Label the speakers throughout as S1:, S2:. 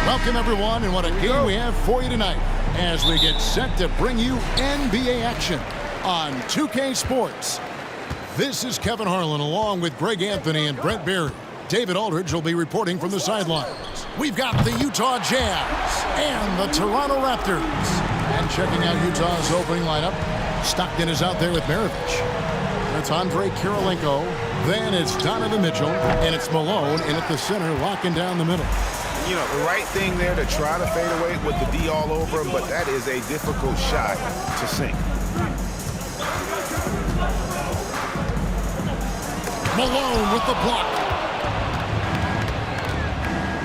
S1: Welcome, everyone, and what a game we have for you tonight as we get set to bring you NBA action on 2K Sports. This is Kevin Harlan along with Greg Anthony and Brent Berry. David Aldridge will be reporting from the sidelines. We've got the Utah Jazz and the Toronto Raptors. And checking out Utah's opening lineup, Stockton is out there with Maravich. It's Andre Kirilenko. Then it's Donovan Mitchell. And it's Malone in at the center, locking down the middle.
S2: You know, the right thing there to try to fade away with the D all over him, but that is a difficult shot to sink.
S1: Malone with the block.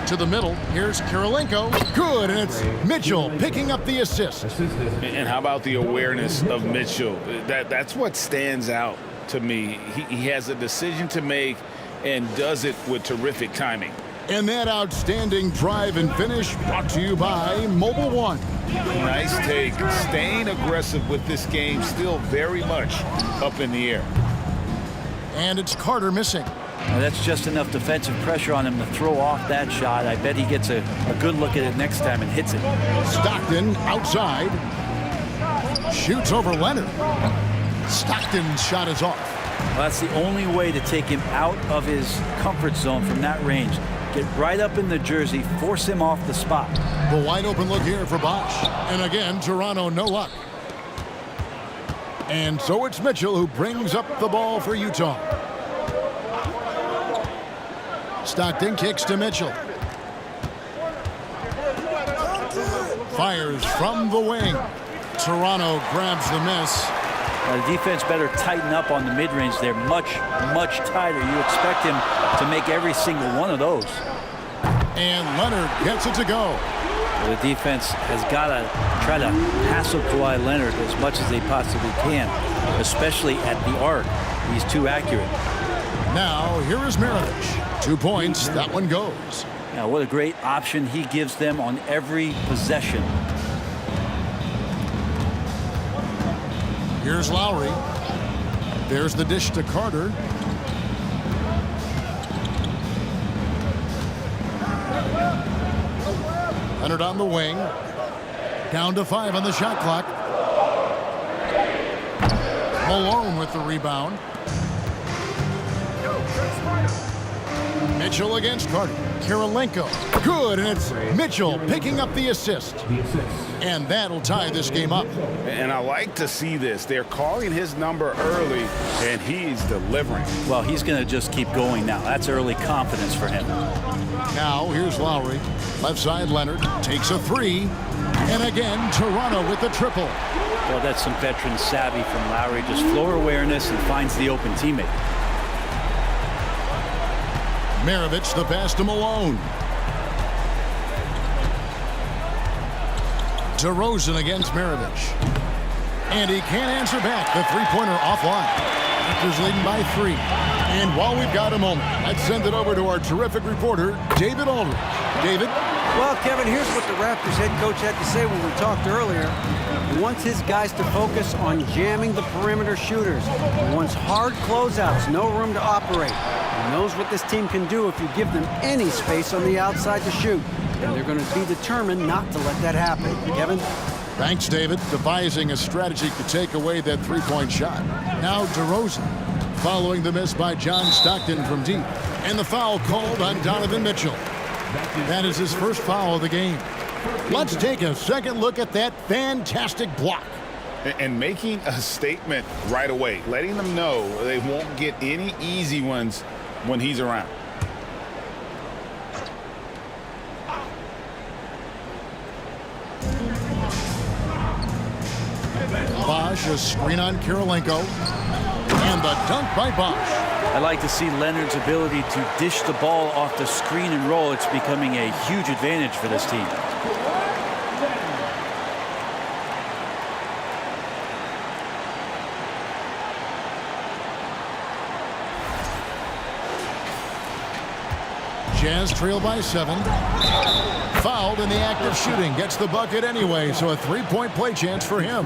S1: To the middle, here's Kirilenko. Good, and it's Mitchell picking up the assist.
S2: And how about the awareness of Mitchell? That's what stands out to me. He has a decision to make and does it with terrific timing.
S1: And that outstanding drive and finish brought to you by Mobile One.
S2: Nice take. Staying aggressive with this game, still very much up in the air.
S1: And it's Carter missing.
S3: Well, that's just enough defensive pressure on him to throw off that shot. I bet he gets a good look at it next time and hits it.
S1: Stockton outside. Shoots over Leonard. Stockton's shot is off.
S3: Well, that's the only way to take him out of his comfort zone from that range. Get right up in the jersey, force him off the spot.
S1: The wide open look here for Bosch. And again, Toronto, no luck. And so it's Mitchell who brings up the ball for Utah. Stockton kicks to Mitchell. Fires from the wing. Toronto grabs the miss.
S3: The defense better tighten up on the mid-range. They're much tighter. You expect him to make every single one of those.
S1: And Leonard gets it to go.
S3: The defense has got to try to hassle Kawhi Leonard as much as they possibly can, especially at the arc. He's too accurate.
S1: Now, here is Maravich. 2 points. That one goes.
S3: Now, what a great option he gives them on every possession.
S1: Here's Lowry. There's the dish to Carter. Leonard on the wing. Down to 5 on the shot clock. Malone with the rebound. Mitchell against Carter. Kirilenko. Good, and it's Mitchell picking up the assist. And that'll tie this game up.
S2: And I like to see this. They're calling his number early, and he's delivering.
S3: Well, he's going to just keep going now. That's early confidence for him.
S1: Now, here's Lowry. Left side, Leonard takes a 3. And again, Toronto with the triple.
S3: Well, that's some veteran savvy from Lowry. Just floor awareness and finds the open teammate.
S1: Maravich the pass to Malone. DeRozan against Maravich. And he can't answer back. The three-pointer offline. Raptors leading by 3. And while we've got a moment, let's send it over to our terrific reporter, David Aldridge. David?
S4: Well, Kevin, here's what the Raptors head coach had to say when we talked earlier. He wants his guys to focus on jamming the perimeter shooters. He wants hard closeouts, no room to operate. He knows what this team can do if you give them any space on the outside to shoot. And they're going to be determined not to let that happen. Kevin?
S1: Thanks, David. Devising a strategy to take away that three-point shot. Now DeRozan, following the miss by John Stockton from deep. And the foul called on Donovan Mitchell. That is his first foul of the game. Let's take a second look at that fantastic block.
S2: And making a statement right away, letting them know they won't get any easy ones when he's around.
S1: Bosch, a screen on Kirilenko. And the dunk by Bosch.
S3: I like to see Leonard's ability to dish the ball off the screen and roll. It's becoming a huge advantage for this team.
S1: Jazz trail by 7. Fouled in the act of shooting. Gets the bucket anyway, so a three-point play chance for him.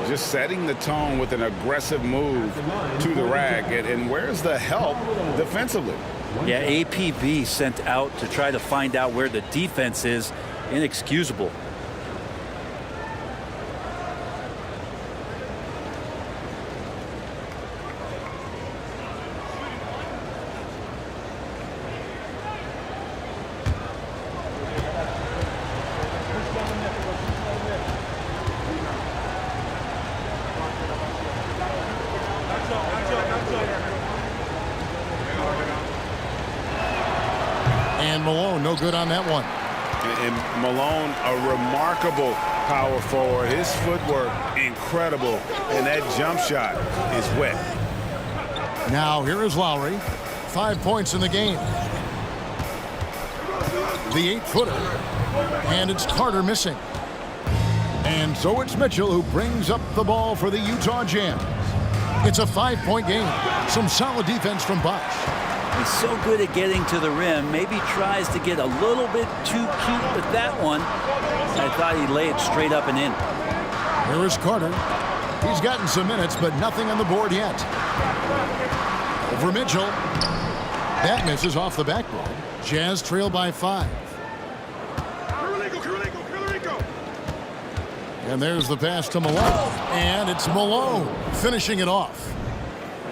S2: Just setting the tone with an aggressive move to the rack. And where's the help defensively?
S3: Yeah, APB sent out to try to find out where the defense is. Inexcusable.
S1: And Malone, no good on that one.
S2: And Malone, a remarkable power forward. His footwork, incredible. And that jump shot is wet.
S1: Now here is Lowry. 5 points in the game. The 8-footer. And it's Carter missing. And so it's Mitchell who brings up the ball for the Utah Jazz. It's a 5-point game. Some solid defense from Bosch.
S3: He's so good at getting to the rim. Maybe tries to get a little bit too cute with that one. I thought he'd lay it straight up and in.
S1: Here is Carter. He's gotten some minutes, but nothing on the board yet. Over Mitchell. That misses off the backboard. Jazz trail by 5. And there's the pass to Malone. And it's Malone finishing it off.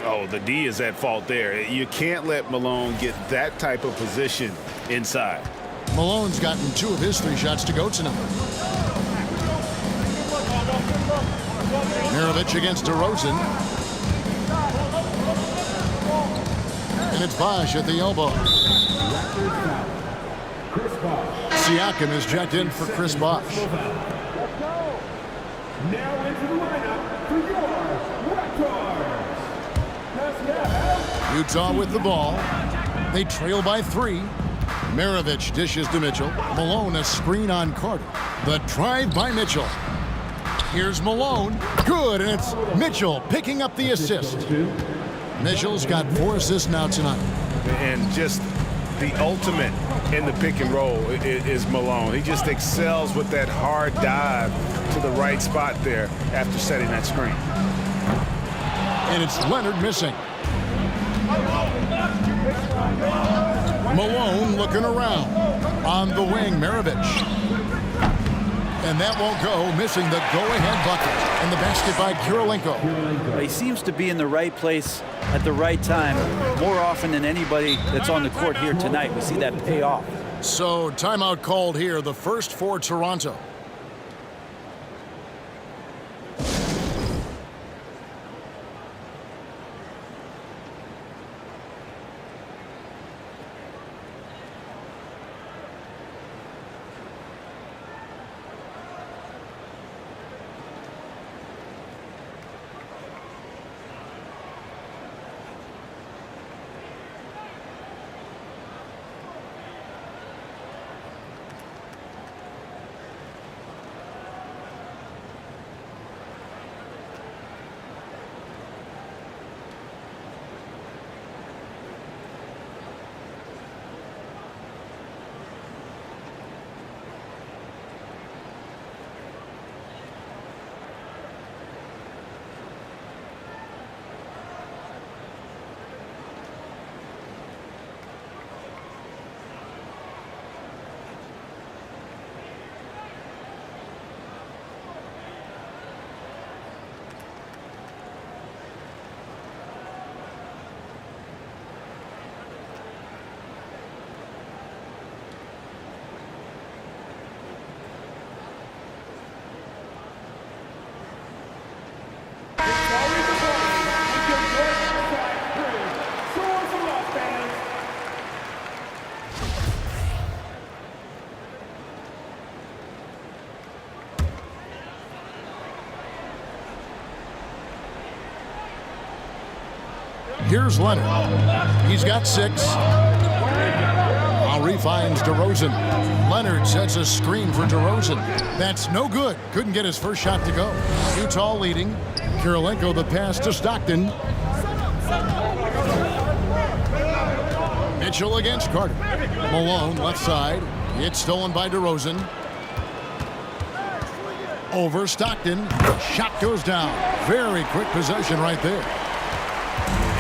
S2: Oh, the D is at fault there. You can't let Malone get that type of position inside.
S1: Malone's gotten 2 of his 3 shots to go tonight. Mirovic against DeRozan. And it's Bosch at the elbow. Siakam is checked in for Chris Bosch.
S5: Now into the lineup for your Raptors.
S1: Utah with the ball. They trail by 3. Mirovic dishes to Mitchell. Malone a screen on Carter. The drive by Mitchell. Here's Malone. Good, and it's Mitchell picking up the assist. Mitchell's got 4 assists now tonight.
S2: And just the ultimate in the pick and roll is Malone. He just excels with that hard dive to the right spot there after setting that screen.
S1: And it's Leonard missing. Malone looking around. On the wing, Mirovic. And that won't go, missing the go-ahead bucket. And the basket by Kirilenko.
S3: He seems to be in the right place at the right time more often than anybody that's on the court here tonight. We see that pay off.
S1: So timeout called here, the first for Toronto. Here's Leonard. He's got 6. Lowry finds DeRozan. Leonard sets a screen for DeRozan. That's no good. Couldn't get his first shot to go. Utah leading. Kirilenko the pass to Stockton. Mitchell against Carter. Malone left side. It's stolen by DeRozan. Over Stockton. Shot goes down. Very quick possession right there.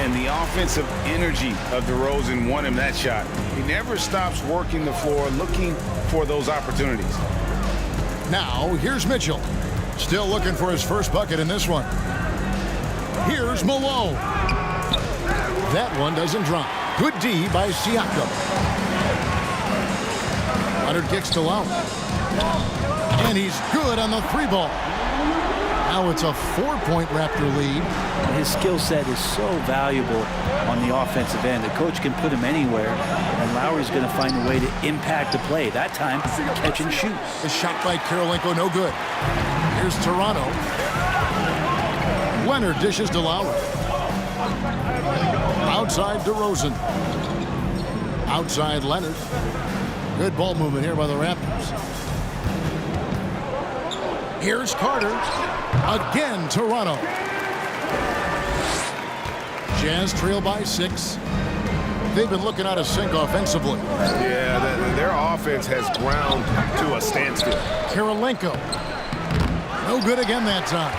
S2: And And the offensive energy of DeRozan won him that shot. He never stops working the floor, looking for those opportunities.
S1: Now, here's Mitchell. Still looking for his first bucket in this one. Here's Malone. That one doesn't drop. Good D by Siakam. Leonard kicks to Lowry. And he's good on the three ball. Now it's a 4-point Raptor lead.
S3: His skill set is so valuable on the offensive end. The coach can put him anywhere, and Lowry's going to find a way to impact the play. That time, catch and shoot.
S1: The shot by Kirilenko, no good. Here's Toronto. Leonard dishes to Lowry. Outside DeRozan. Outside Leonard. Good ball movement here by the Raptors. Here's Carter. Again, Toronto. Jazz trail by 6. They've been looking out of sync offensively.
S2: Yeah, their offense has ground to a standstill.
S1: Kirilenko. No good again that time.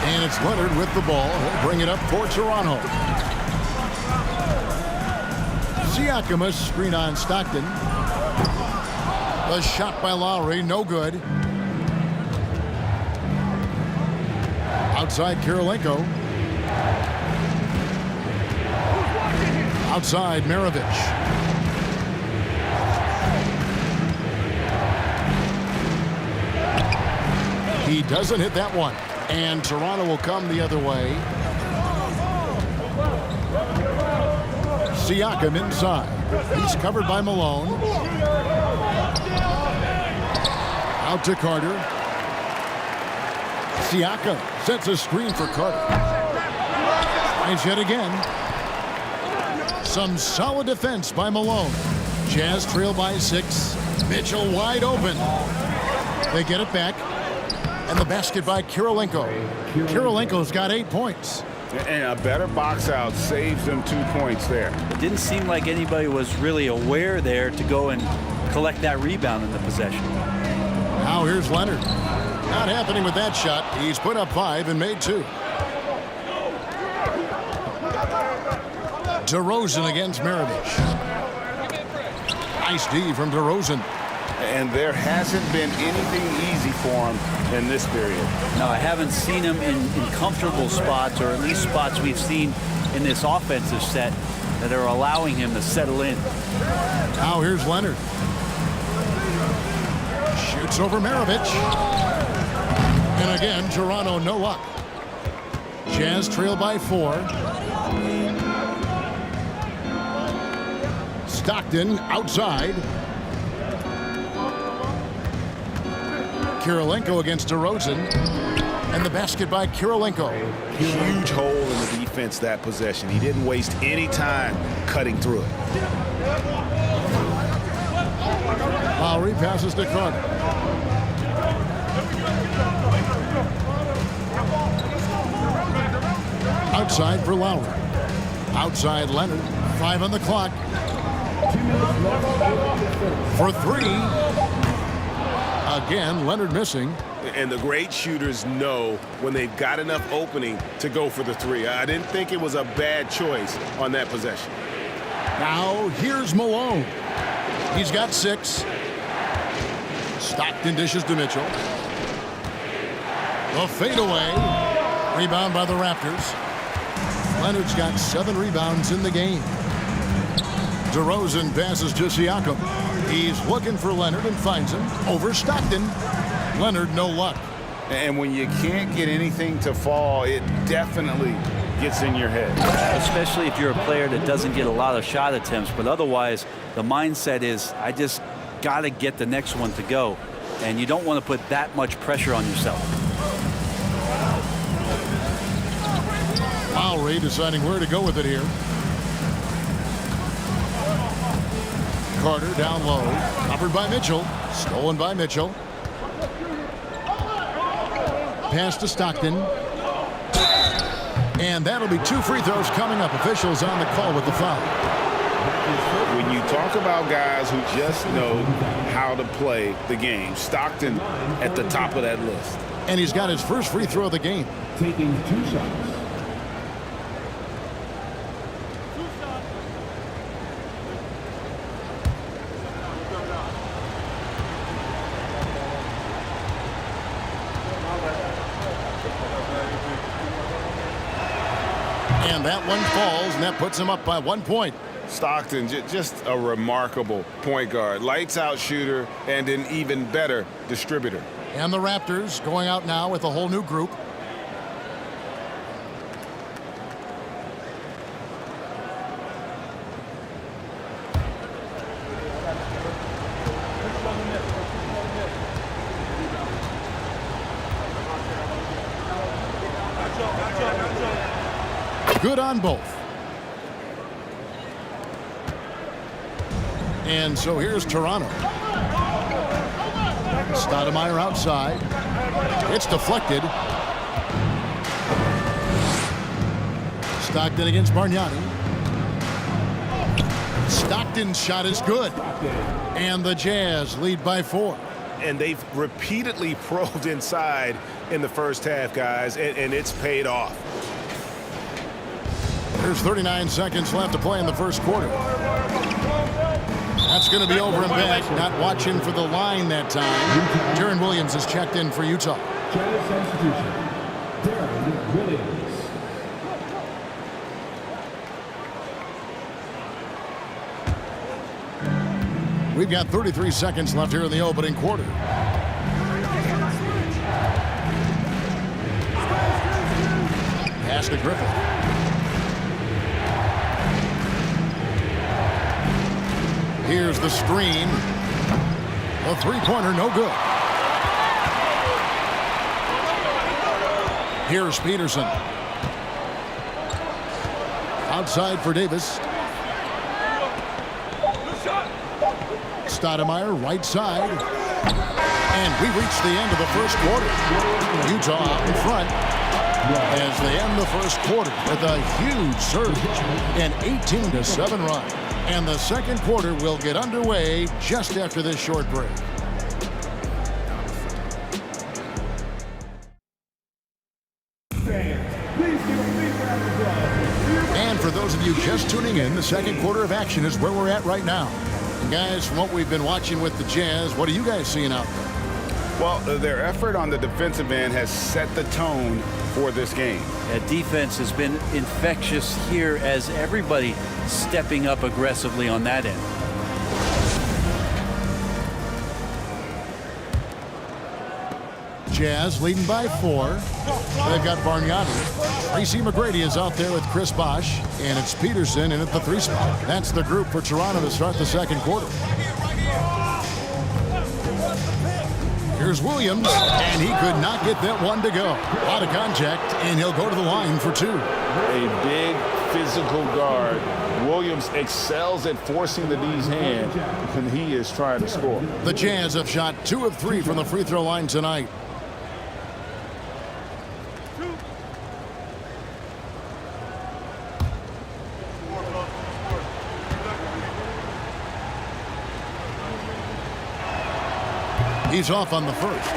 S1: And it's Leonard with the ball. He'll bring it up for Toronto. Siakam, a screen on Stockton. The shot by Lowry, no good. Outside Kirilenko. Outside Maravich. He doesn't hit that one. And Toronto will come the other way. Siakam inside. He's covered by Malone. Out to Carter. Siakam sets a screen for Carter. Finds yet again. Some solid defense by Malone. Jazz trail by 6. Mitchell wide open. They get it back. And the basket by Kirilenko. Kirilenko's got 8 points.
S2: And a better box out saves them 2 points there.
S3: It didn't seem like anybody was really aware there to go and collect that rebound in the possession.
S1: Now here's Leonard. Not happening with that shot. He's put up 5 and made 2. DeRozan against Maravich. Nice D from DeRozan.
S2: And there hasn't been anything easy for him in this period.
S3: No, I haven't seen him in comfortable spots, or at least spots we've seen in this offensive set that are allowing him to settle in.
S1: Now here's Leonard. Shoots over Maravich. And again, Toronto no luck. Jazz trail by 4. Stockton outside. Kirilenko against DeRozan. And the basket by Kirilenko.
S2: Huge hole in the defense that possession. He didn't waste any time cutting through it.
S1: Lowry passes to Carter. Outside for Lowry. Outside Leonard. 5 on the clock. For 3. Again, Leonard missing.
S2: And the great shooters know when they've got enough opening to go for the 3. I didn't think it was a bad choice on that possession.
S1: Now here's Malone. He's got 6. Stockton dishes to Mitchell. The fadeaway. Rebound by the Raptors. Leonard's got 7 rebounds in the game. DeRozan passes to Siakam. He's looking for Leonard and finds him over Stockton. Leonard no luck.
S2: And when you can't get anything to fall, it definitely gets in your head.
S3: Especially if you're a player that doesn't get a lot of shot attempts, but otherwise the mindset is, I just got to get the next one to go. And you don't want to put that much pressure on yourself.
S1: Lowry deciding where to go with it here. Carter down low. Covered by Mitchell. Stolen by Mitchell. Pass to Stockton. And that'll be 2 free throws coming up. Officials on the call with the foul.
S2: When you talk about guys who just know how to play the game, Stockton at the top of that list.
S1: And he's got his first free throw of the game.
S5: Taking 2 shots.
S1: And that one falls, and that puts him up by 1 point.
S2: Stockton, just a remarkable point guard. Lights out shooter and an even better distributor.
S1: And the Raptors going out now with a whole new group. Good on both. And so here's Toronto. Stoudemire outside. It's deflected. Stockton against Bargnani. Stockton's shot is good. And the Jazz lead by 4.
S2: And they've repeatedly probed inside in the first half, guys, and it's paid off.
S1: There's 39 seconds left to play in the first quarter. That's going to be over and back. Not watching for the line that time. Deron Williams is checked in for Utah.
S5: Jazz substitution. Deron Williams.
S1: We've got 33 seconds left here in the opening quarter. Pass to Griffith. Here's the screen. A three-pointer, no good. Here's Peterson. Outside for Davis. Stoudemire, right side. And we reach the end of the first quarter. Utah out in front as they end the first quarter with a huge surge. An 18-7 run. And the second quarter will get underway just after this short break. And for those of you just tuning in, the second quarter of action is where we're at right now. And guys, from what we've been watching with the Jazz, what are you guys seeing out there?
S2: Well, their effort on the defensive end has set the tone for this game.
S3: That defense has been infectious here as everybody stepping up aggressively on that end.
S1: Jazz leading by 4. They've got Bargnani. Tracy McGrady is out there with Chris Bosh, and it's Peterson in at the 3 spot. That's the group for Toronto to start the second quarter. Here's Williams, and he could not get that one to go. A lot of contact, and he'll go to the line for 2.
S6: A big physical guard. Williams excels at forcing the D's hand when he is trying to score.
S1: The Jazz have shot 2 of 3 from the free throw line tonight. He's off on the first.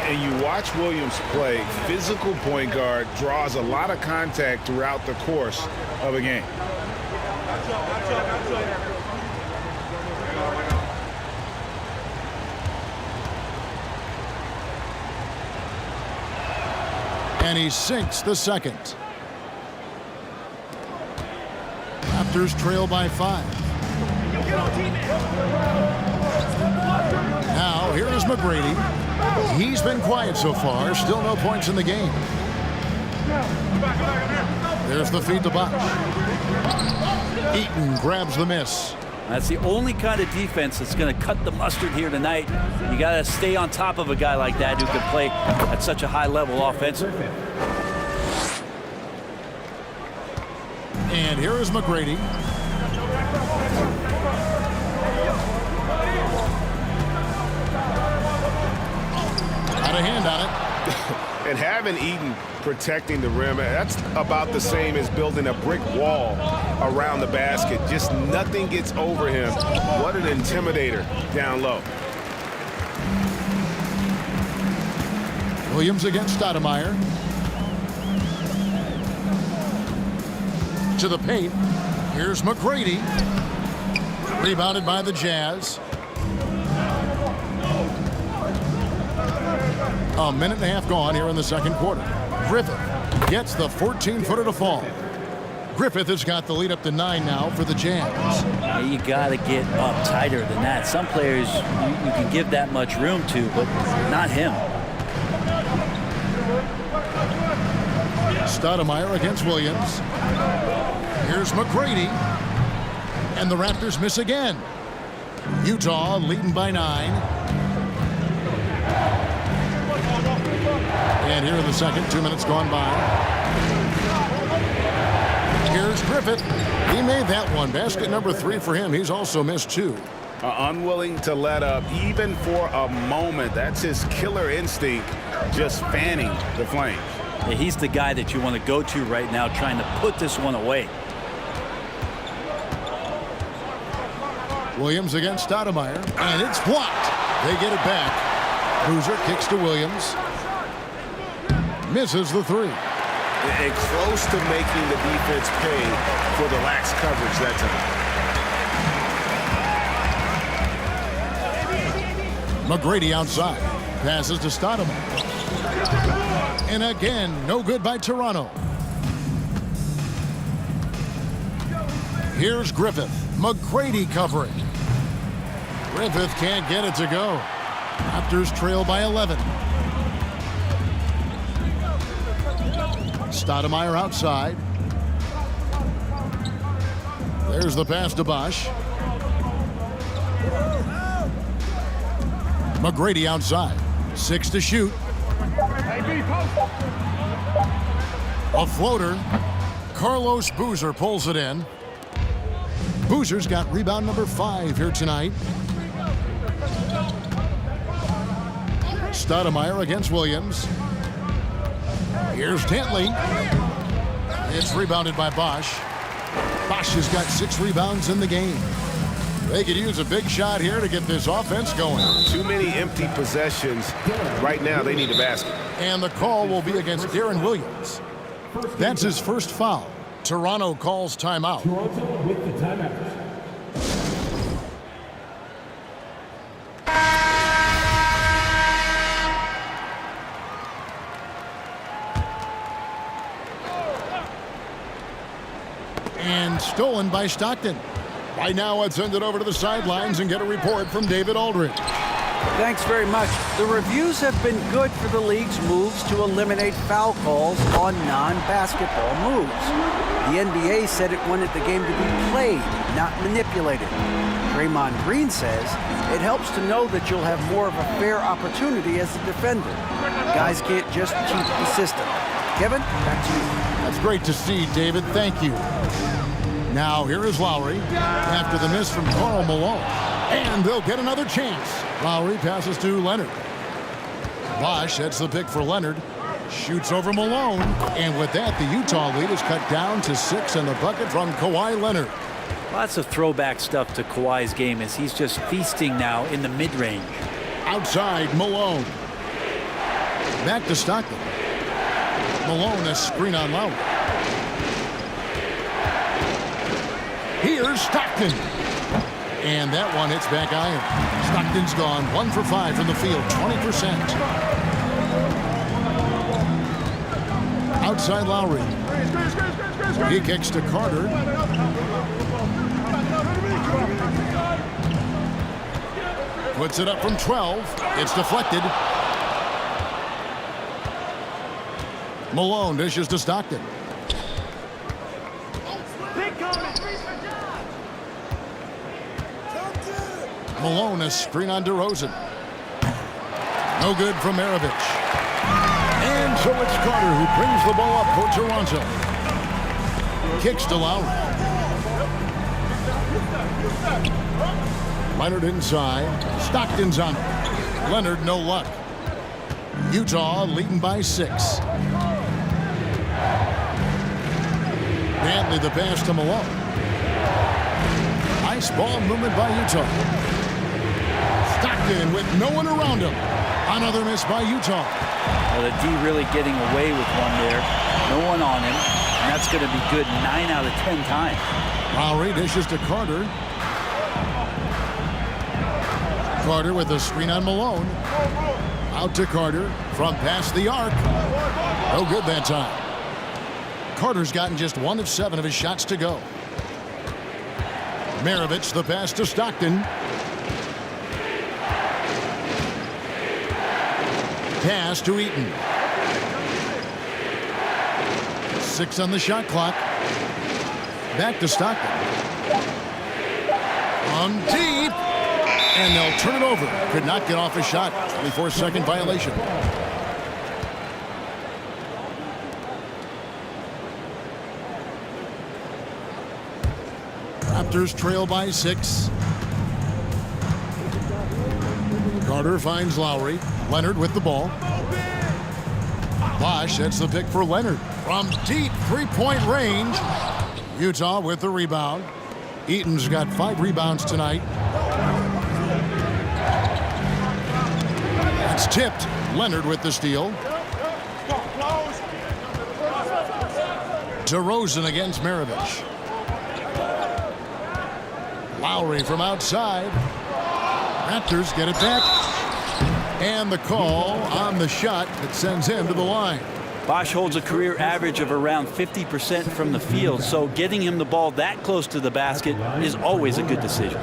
S2: And you watch Williams play. Physical point guard draws a lot of contact throughout the course of a game.
S1: And he sinks the second. Raptors trail by 5. Now, here is McGrady. He's been quiet so far. Still no points in the game. There's the feed to Bosh. Eaton grabs the miss.
S3: That's the only kind of defense that's going to cut the mustard here tonight. You got to stay on top of a guy like that who can play at such a high level offensively.
S1: And here is McGrady. Got a hand on it.
S2: And having Eaton protecting the rim, that's about the same as building a brick wall around the basket. Just nothing gets over him. What an intimidator down low.
S1: Williams against Stoudemire. To the paint. Here's McGrady. Rebounded by the Jazz. A minute and a half gone here in the second quarter. Griffith gets the 14-footer to fall. Griffith has got the lead up to 9 now for the Jazz.
S3: Yeah, you got to get up tighter than that. Some players you can give that much room to, but not him.
S1: Stoudemire against Williams. Here's McGrady. And the Raptors miss again. Utah leading by 9. And here in the second, 2 minutes gone by. Here's Griffith. He made that one. Basket number 3 for him. He's also missed 2.
S2: Unwilling to let up even for a moment. That's his killer instinct, just fanning the flames.
S3: Yeah, he's the guy that you want to go to right now, trying to put this one away.
S1: Williams against Stoudemire, and it's blocked. They get it back. Boozer kicks to Williams. Misses the 3.
S2: And close to making the defense pay for the lax coverage that time.
S1: McGrady outside. Passes to Stoudemire. And again, no good by Toronto. Here's Griffith. McGrady covering. Griffith can't get it to go. Raptors trail by 11. Stoudemire outside. There's the pass to Bosch. McGrady outside. 6 to shoot. A floater. Carlos Boozer pulls it in. Boozer's got rebound number 5 here tonight. Stoudemire against Williams. Here's Dantley. It's rebounded by Bosch. Bosch has got 6 rebounds in the game. They could use a big shot here to get this offense going.
S2: Too many empty possessions. Right now, they need a basket.
S1: And the call will be against Darren Williams. That's his first foul. Toronto calls timeout.
S5: Toronto with the timeout.
S1: And stolen by Stockton. Right now, let's send it over to the sidelines and get a report from David Aldridge.
S4: Thanks very much. The reviews have been good for the league's moves to eliminate foul calls on non-basketball moves. The NBA said it wanted the game to be played, not manipulated. Draymond Green says it helps to know that you'll have more of a fair opportunity as a defender. Guys can't just cheat the system. Kevin, back to you.
S1: That's great to see, David. Thank you. Now, here is Lowry after the miss from Karl Malone. And they'll get another chance. Lowry passes to Leonard. Bosch sets the pick for Leonard. Shoots over Malone. And with that, the Utah lead is cut down to 6 and the bucket from Kawhi Leonard.
S3: Lots of throwback stuff to Kawhi's game as he's just feasting now in the mid-range.
S1: Outside, Malone. Back to Stockton. Malone, a screen on Lowry. Here's Stockton. And that one hits back iron. Stockton's gone 1 for 5 from the field, 20%. Outside Lowry. He kicks to Carter. Puts it up from 12. It's deflected. Malone dishes to Stockton. Malone, a screen on DeRozan. No good from Maravich. And so it's Carter who brings the ball up for Toronto. Kicks to Lowry. Leonard inside. Stockton's on it. Leonard, no luck. Utah leading by 6. Dantley the pass to Malone. Nice ball movement by Utah. Stockton with no one around him. Another miss by Utah.
S3: Well, the D really getting away with one there. No one on him. And that's going to be good 9 out of 10 times.
S1: Lowry dishes to Carter. Carter with a screen on Malone. Out to Carter from past the arc. No good that time. Carter's gotten just 1 of 7 of his shots to go. Maravich, the pass to Stockton. Pass to Eaton. 6 on the shot clock. Back to Stockton. On deep. And they'll turn it over. Could not get off a shot. 24-second violation. Raptors trail by 6. Carter finds Lowry. Leonard with the ball. Bosch sets the pick for Leonard. From deep three-point range. Utah with the rebound. Eaton's got 5 rebounds tonight. It's tipped. Leonard with the steal. DeRozan against Maravich. Lowry from outside. Raptors get it back. And the call on the shot that sends him to the line.
S3: Bosch holds a career average of around 50% from the field, so getting him the ball that close to the basket is always a good decision.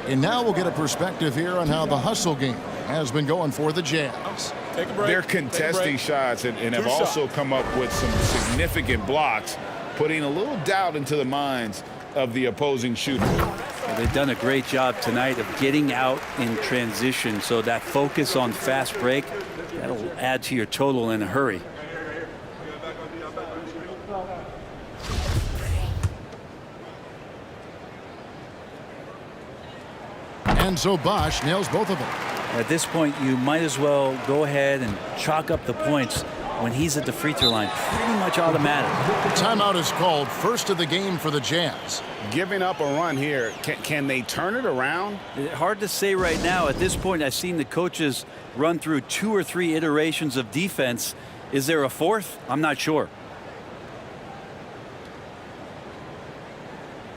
S1: And now we'll get a perspective here on how the hustle game has been going for the Jazz.
S6: They're contesting shots and have also come up with some significant blocks, putting a little doubt into the minds of the opposing shooter.
S3: Well, they've done a great job tonight of getting out in transition, so that focus on fast break, that'll add to your total in a hurry.
S1: And so Bosch nails both of them.
S3: At this point, you might as well go ahead and chalk up the points when he's at the free throw line. Pretty much automatic.
S1: Timeout is called. First of the game for the Jazz.
S2: Giving up a run here. Can they turn it around?
S3: Hard to say right now. At this point, I've seen the coaches run through 2 or 3 iterations of defense. Is there a 4th? I'm not sure.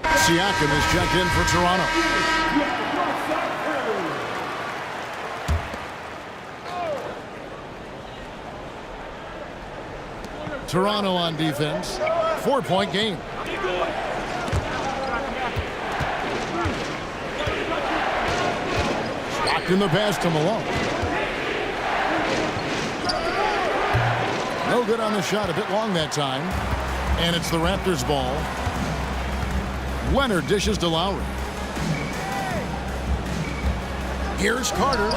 S1: Siakam is checked in for Toronto. Toronto on defense. 4-point game. Stockton the pass to Malone. No good on the shot. A bit long that time. And it's the Raptors ball. Leonard dishes to Lowry. Here's Carter.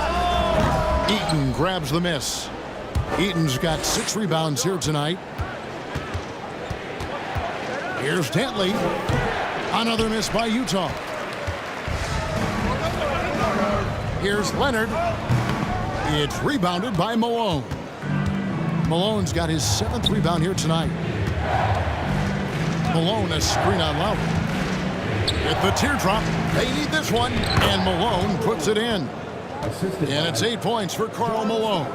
S1: Eaton grabs the miss. Eaton's got 6 rebounds here tonight. Here's Dantley. Another miss by Utah. Here's Leonard. It's rebounded by Malone. Malone's got his 7th rebound here tonight. Malone a screen on Lowry. With the teardrop, they need this one, and Malone puts it in. And it's 8 points for Karl Malone.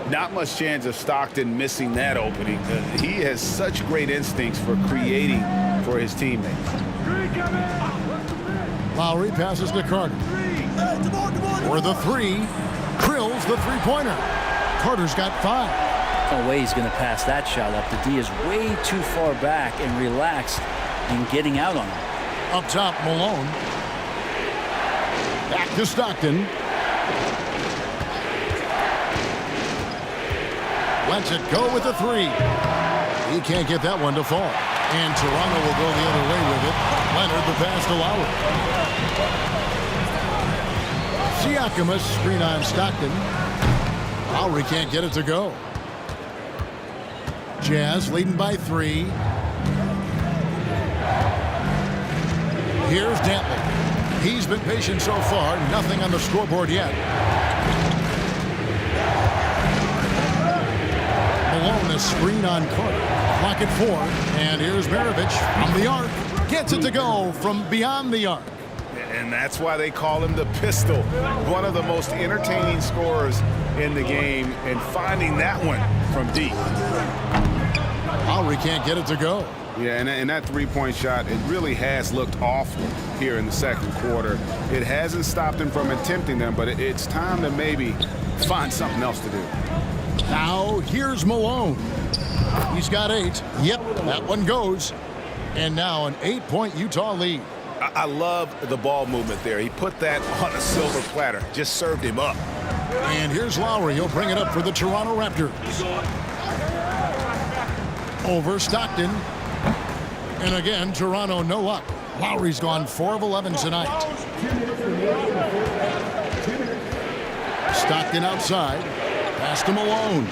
S2: Not much chance of Stockton missing that opening. He has such great instincts for creating for his teammates.
S1: Lowry passes to Carter. For the 3, drills the three-pointer. Carter's got 5.
S3: No way he's going to pass that shot up. The D is way too far back and relaxed in getting out on him.
S1: Up top, Malone. Back to Stockton. Lets it go with the 3. He can't get that one to fall. And Toronto will go the other way with it. Leonard the pass to Lowry. Siakam a screen on Stockton. Lowry can't get it to go. Jazz leading by 3. Here's Dantley. He's been patient so far. Nothing on the scoreboard yet. Malone a screen on Carter. Clock at 4. And here's Maravich from the arc. Gets it to go from beyond the arc.
S2: And that's why they call him the pistol. One of the most entertaining scorers in the game. And finding that one from deep.
S1: Lowry can't get it to go.
S2: Yeah, and that three-point shot, it really has looked awful here in the second quarter. It hasn't stopped him from attempting them, but it's time to maybe find something else to do.
S1: Now, here's Malone. He's got 8. Yep, that one goes. And now an 8-point Utah lead.
S2: I love the ball movement there. He put that on a silver platter. Just served him up.
S1: And here's Lowry. He'll bring it up for the Toronto Raptors. Over Stockton. And again, Toronto no luck. Lowry's gone 4 of 11 tonight. Stockton outside. Pass to Malone.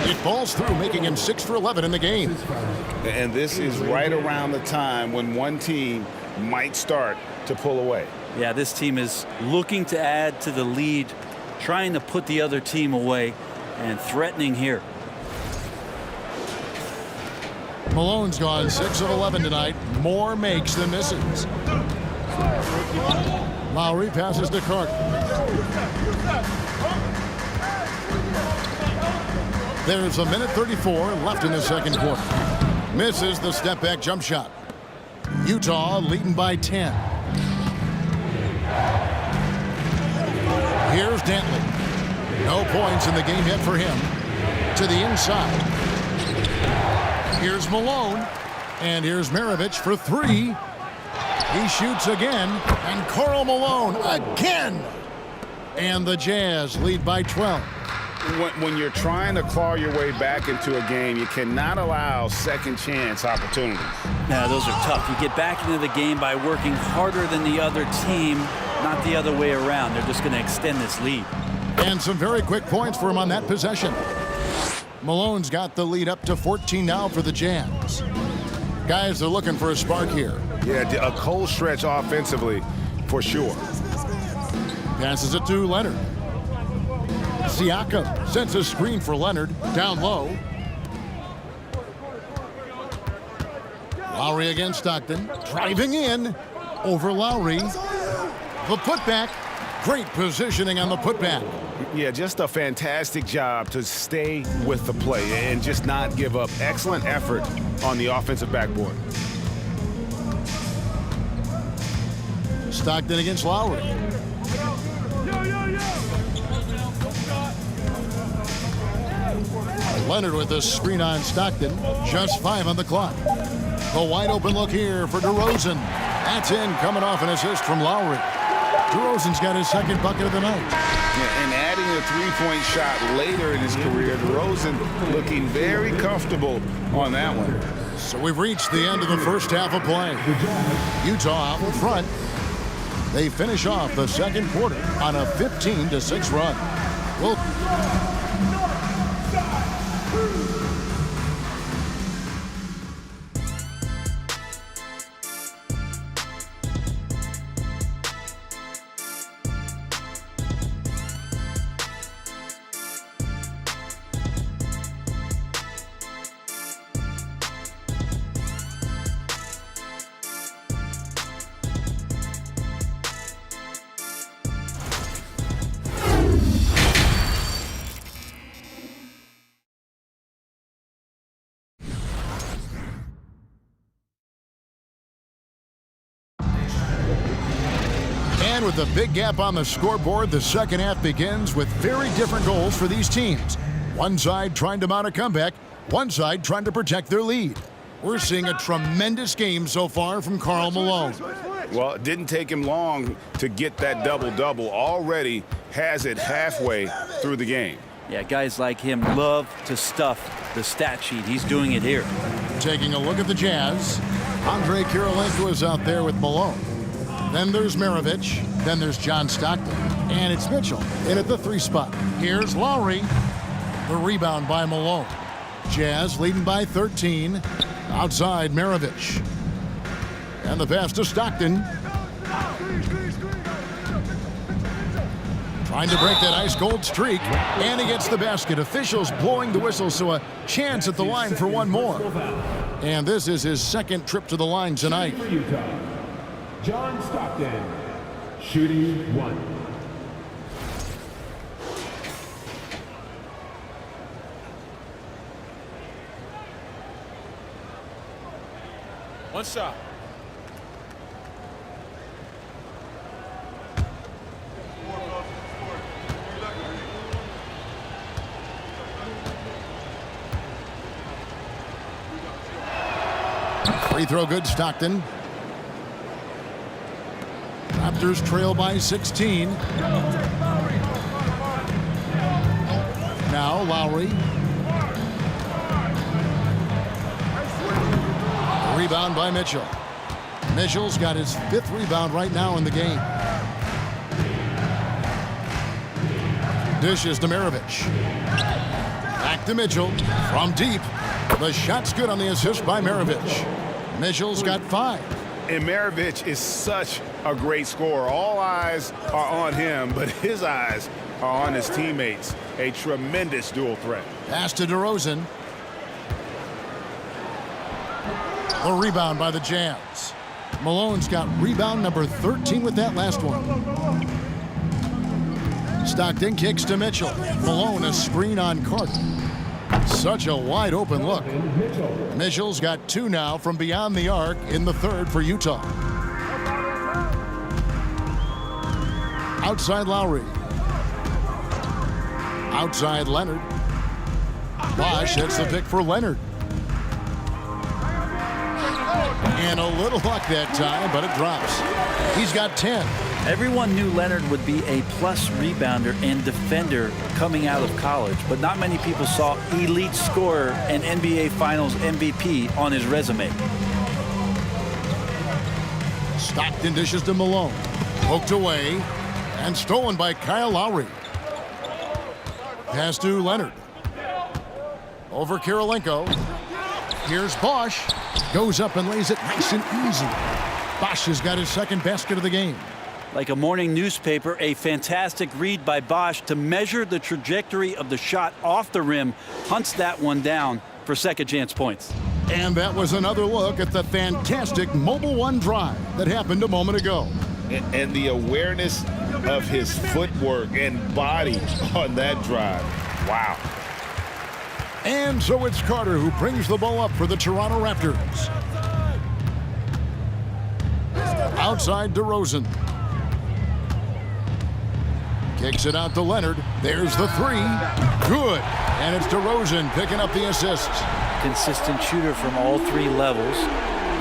S1: It falls through, making him 6 for 11 in the game.
S2: And this is right around the time when one team might start to pull away.
S3: Yeah, this team is looking to add to the lead, trying to put the other team away, and threatening here.
S1: Malone's gone 6 of 11 tonight. More makes than misses. Lowry passes to Carter. There's a minute 34 left in the second quarter. Misses the step-back jump shot. Utah leading by 10. Here's Dantley. No points in the game yet for him. To the inside. Here's Malone. And here's Maravich for 3. He shoots again. And Karl Malone again. And the Jazz lead by 12.
S2: When you're trying to claw your way back into a game, you cannot allow second chance opportunities.
S3: Now, those are tough. You get back into the game by working harder than the other team, not the other way around. They're just going to extend this lead.
S1: And some very quick points for him on that possession. Malone's got the lead up to 14 now for the Jazz. Guys are looking for a spark here.
S2: Yeah, a cold stretch offensively for sure.
S1: Passes it to Leonard. Siakam sends a screen for Leonard down low. Lowry against Stockton. Driving in over Lowry. The putback. Great positioning on the putback.
S2: Yeah, just a fantastic job to stay with the play and just not give up. Excellent effort on the offensive backboard.
S1: Stockton against Lowry. Leonard with the screen on Stockton. Just 5 on the clock. The wide open look here for DeRozan. That's in, coming off an assist from Lowry. DeRozan's got his second bucket of the night.
S2: Yeah, and adding a three-point shot later in his career, DeRozan looking very comfortable on that one.
S1: So we've reached the end of the first half of play. Utah out in front. They finish off the second quarter on a 15-6 run. Well, and with the big gap on the scoreboard, the second half begins with very different goals for these teams. One side trying to mount a comeback, one side trying to protect their lead. We're seeing a tremendous game so far from Karl Malone.
S2: Well, it didn't take him long to get that double-double. Already has it halfway through the game.
S3: Yeah, guys like him love to stuff the stat sheet. He's doing it here.
S1: Taking a look at the Jazz, Andre Kirilenko is out there with Malone. Then there's Maravich. Then there's John Stockton. And it's Mitchell in at the 3 spot. Here's Lowry. The rebound by Malone. Jazz leading by 13. Outside Maravich. And the pass to Stockton. Trying to break that ice-cold streak. And he gets the basket. Officials blowing the whistle, so a chance at the line for one more. And this is his second trip to the line tonight.
S5: For Utah, John Stockton, shooting 1.
S2: One shot.
S1: Free throw good, Stockton. Raptors trail by 16. Now Lowry. Rebound by Mitchell. Mitchell's got his 5th rebound right now in the game. Dishes to Maravich. Back to Mitchell from deep. The shot's good on the assist by Maravich. Mitchell's got 5.
S2: And Maravich is such a great scorer. All eyes are on him, but his eyes are on his teammates. A tremendous dual threat.
S1: Pass to DeRozan. The rebound by the Jazz. Malone's got rebound number 13 with that last one. Stockton kicks to Mitchell. Malone a screen on Carter. Such a wide open look. Mitchell's got 2 now from beyond the arc in the 3rd for Utah. Outside Lowry. Outside Leonard. Bosh hits the pick for Leonard. And a little luck that time, but it drops. He's got 10.
S3: Everyone knew Leonard would be a plus rebounder and defender coming out of college, but not many people saw elite scorer and NBA Finals MVP on his resume.
S1: Stockton dishes to Malone. Poked away and stolen by Kyle Lowry. Pass to Leonard. Over Kirilenko. Here's Bosh. Goes up and lays it nice and easy. Bosh has got his 2nd basket of the game.
S3: Like a morning newspaper, a fantastic read by Bosh to measure the trajectory of the shot off the rim, hunts that one down for second chance points.
S1: And that was another look at the fantastic Mobile One drive that happened a moment ago.
S6: And the awareness of his footwork and body on that drive. Wow.
S1: And so it's Carter who brings the ball up for the Toronto Raptors. Outside DeRozan. Kicks it out to Leonard. There's the 3. Good. And it's DeRozan picking up the assists.
S3: Consistent shooter from all 3 levels.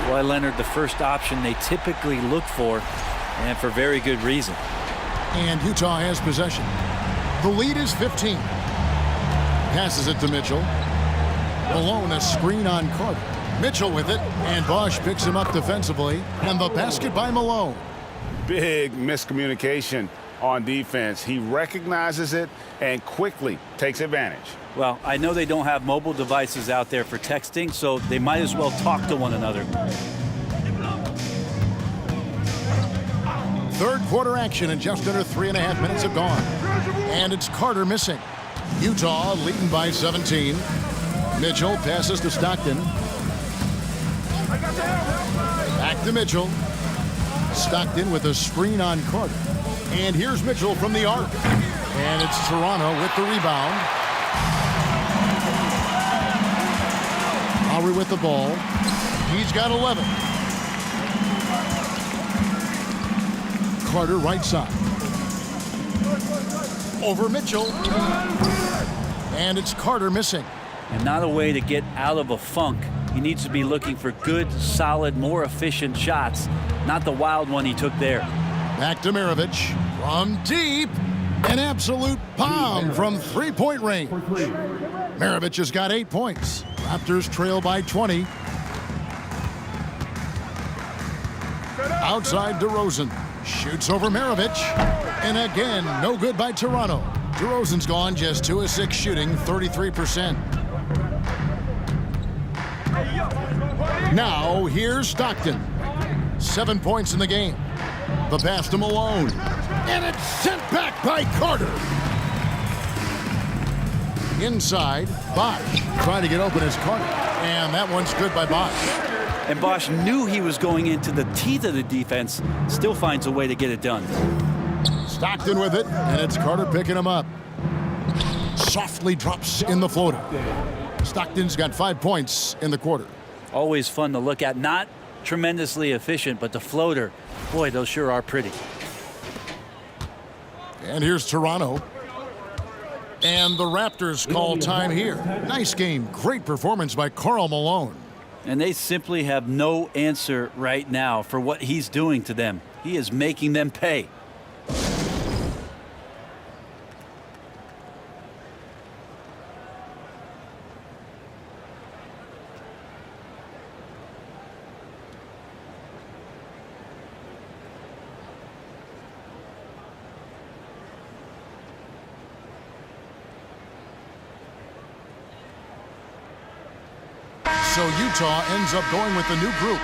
S3: Why Leonard the first option they typically look for, and for very good reason.
S1: And Utah has possession. The lead is 15. Passes it to Mitchell. Malone a screen on Carter. Mitchell with it, and Bosh picks him up defensively. And the basket by Malone.
S2: Big miscommunication on defense. He recognizes it and quickly takes advantage.
S3: Well, I know they don't have mobile devices out there for texting, so they might as well talk to one another.
S1: 3rd quarter action, and just under 3.5 minutes have gone. And it's Carter missing. Utah leading by 17. Mitchell passes to Stockton. Back to Mitchell. Stockton with a screen on Carter. And here's Mitchell from the arc. And it's Toronto with the rebound. Lowry with the ball. He's got 11. Carter right side. Over Mitchell. And it's Carter missing.
S3: And not a way to get out of a funk. He needs to be looking for good, solid, more efficient shots, not the wild one he took there.
S1: Back to Maravich from deep. An absolute bomb from 3-point range. Maravich has got 8 points. Raptors trail by 20. Outside DeRozan. Shoots over Maravich. And again, no good by Toronto. DeRozan's gone just 2 of 6 shooting, 33%. Now, here's Stockton. 7 points in the game. The pass to Malone. And it's sent back by Carter. Inside, Bosh trying to get open as Carter. And that one's good by Bosh.
S3: And Bosh knew he was going into the teeth of the defense, still finds a way to get it done.
S1: Stockton with it, and it's Carter picking him up. Softly drops in the floater. Stockton's got 5 points in the quarter.
S3: Always fun to look at. Not tremendously efficient, but the floater, boy, those sure are pretty.
S1: And here's Toronto. And the Raptors call time here. Nice game. Great performance by Karl Malone.
S3: And they simply have no answer right now for what he's doing to them. He is making them pay.
S1: So Utah ends up going with the new group.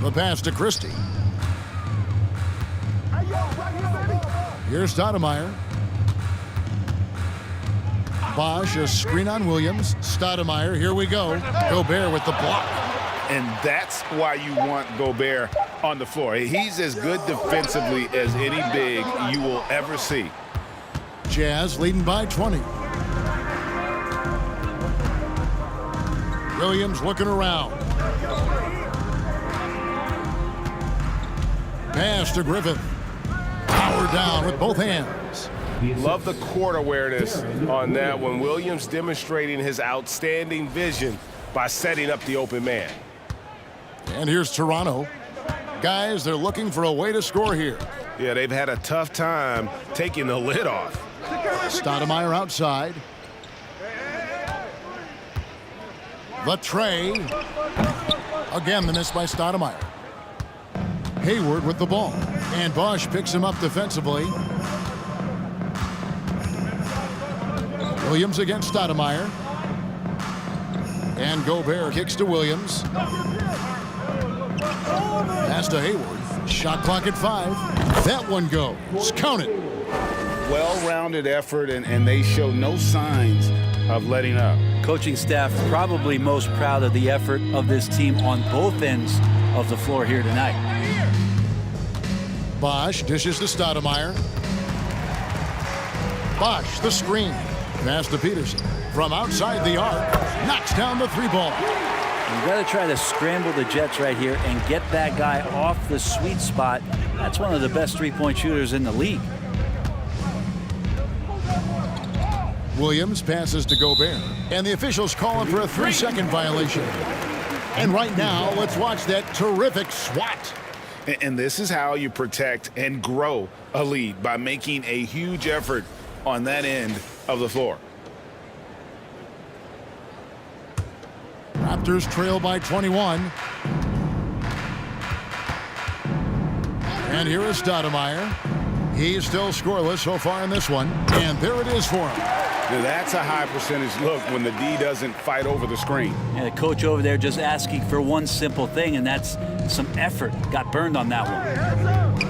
S1: The pass to Christie. Here's Stoudemire. Bosch, a screen on Williams. Stoudemire, here we go. Gobert with the block.
S6: And that's why you want Gobert on the floor. He's as good defensively as any big you will ever see.
S1: Jazz leading by 20. Williams looking around. Pass to Griffith. Power down with both hands.
S2: Love the court awareness on that one. Williams demonstrating his outstanding vision by setting up the open man.
S1: And here's Toronto. Guys, they're looking for a way to score here.
S2: Yeah, they've had a tough time taking the lid off.
S1: Stoudemire outside. The tray. Again, the miss by Stoudemire. Hayward with the ball. And Bosch picks him up defensively. Williams against Stoudemire. And Gobert kicks to Williams. Pass to Hayward. Shot clock at 5. That one goes. Count it.
S6: Well-rounded effort, and they show no signs of letting up.
S3: Coaching staff probably most proud of the effort of this team on both ends of the floor here tonight.
S1: Bosch dishes to Stoudemire. Bosch, the screen. Pass to Peterson. From outside the arc, knocks down the 3-ball.
S3: You got to try to scramble the Jets right here and get that guy off the sweet spot. That's one of the best three-point shooters in the league.
S1: Williams passes to Gobert. And the officials calling for a 3-second violation. And right now, let's watch that terrific swat.
S6: And this is how you protect and grow a lead, by making a huge effort on that end of the floor.
S1: Raptors trail by 21. And here is Stoudemire. He's still scoreless so far in this one. And there it is for him.
S6: Now that's a high percentage look when the D doesn't fight over the screen.
S3: And the coach over there just asking for one simple thing, and that's some effort. Got burned on that one.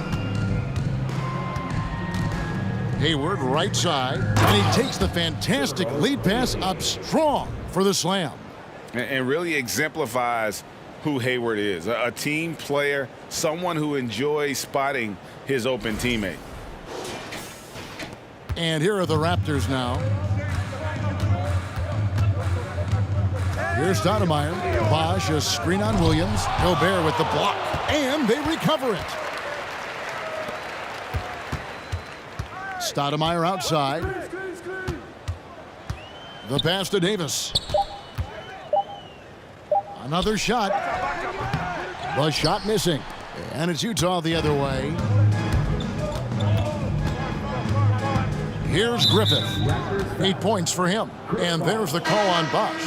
S1: Hayward right side. And he takes the fantastic lead pass up strong for the slam.
S6: And really exemplifies who Hayward is. A team player, someone who enjoys spotting his open teammate.
S1: And here are the Raptors now. Here's Stoudemire. Bosch, a screen on Williams. Gobert with the block. And they recover it. Stoudemire outside. The pass to Davis. Another shot. The shot missing. And it's Utah the other way. Here's Griffith. 8 points for him. And there's the call on Bosch.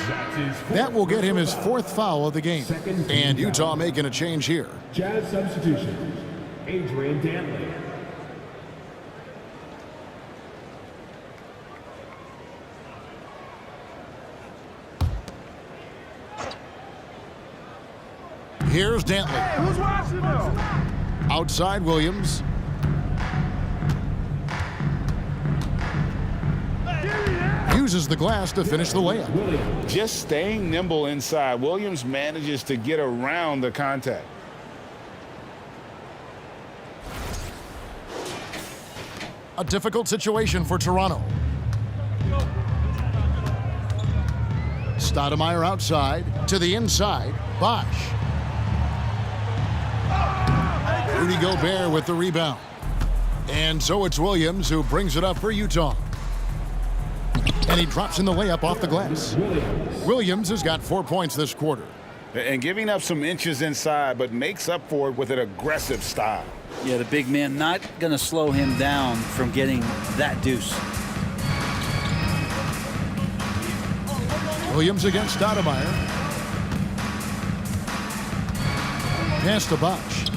S1: That will get him his 4th foul of the game. And Utah making a change here.
S5: Jazz substitution. Adrian Dantley.
S1: Here's Dantley.
S2: Who's watching them?
S1: Outside Williams. uses the glass to finish the layup.
S6: Just staying nimble inside. Williams manages to get around the contact.
S1: A difficult situation for Toronto. Stoudemire outside to the inside. Bosch. Rudy Gobert with the rebound. And so it's Williams who brings it up for Utah. And he drops in the layup off the glass. Williams has got 4 points this quarter.
S6: And giving up some inches inside, but makes up for it with an aggressive style.
S3: Yeah, the big man not going to slow him down from getting that deuce.
S1: Williams against Stoudemire. Pass to Bosch.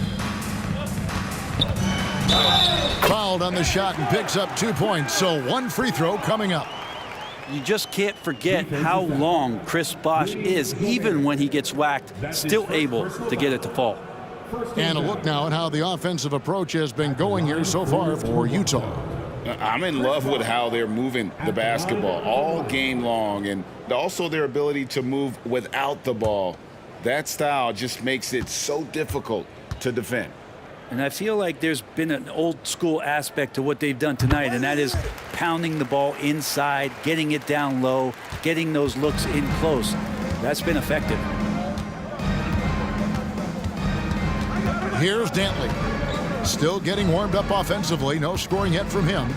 S1: Fouled on the shot and picks up 2 points. So one free throw coming up.
S3: You just can't forget how long Chris Bosh is, even when he gets whacked, still able to get it to fall.
S1: And a look now at how the offensive approach has been going here so far for Utah.
S6: I'm in love with how they're moving the basketball all game long, and also their ability to move without the ball. That style just makes it so difficult to defend.
S3: And I feel like there's been an old school aspect to what they've done tonight, and that is pounding the ball inside, getting it down low, getting those looks in close. That's been effective.
S1: Here's Dantley. Still getting warmed up offensively. No scoring yet from him.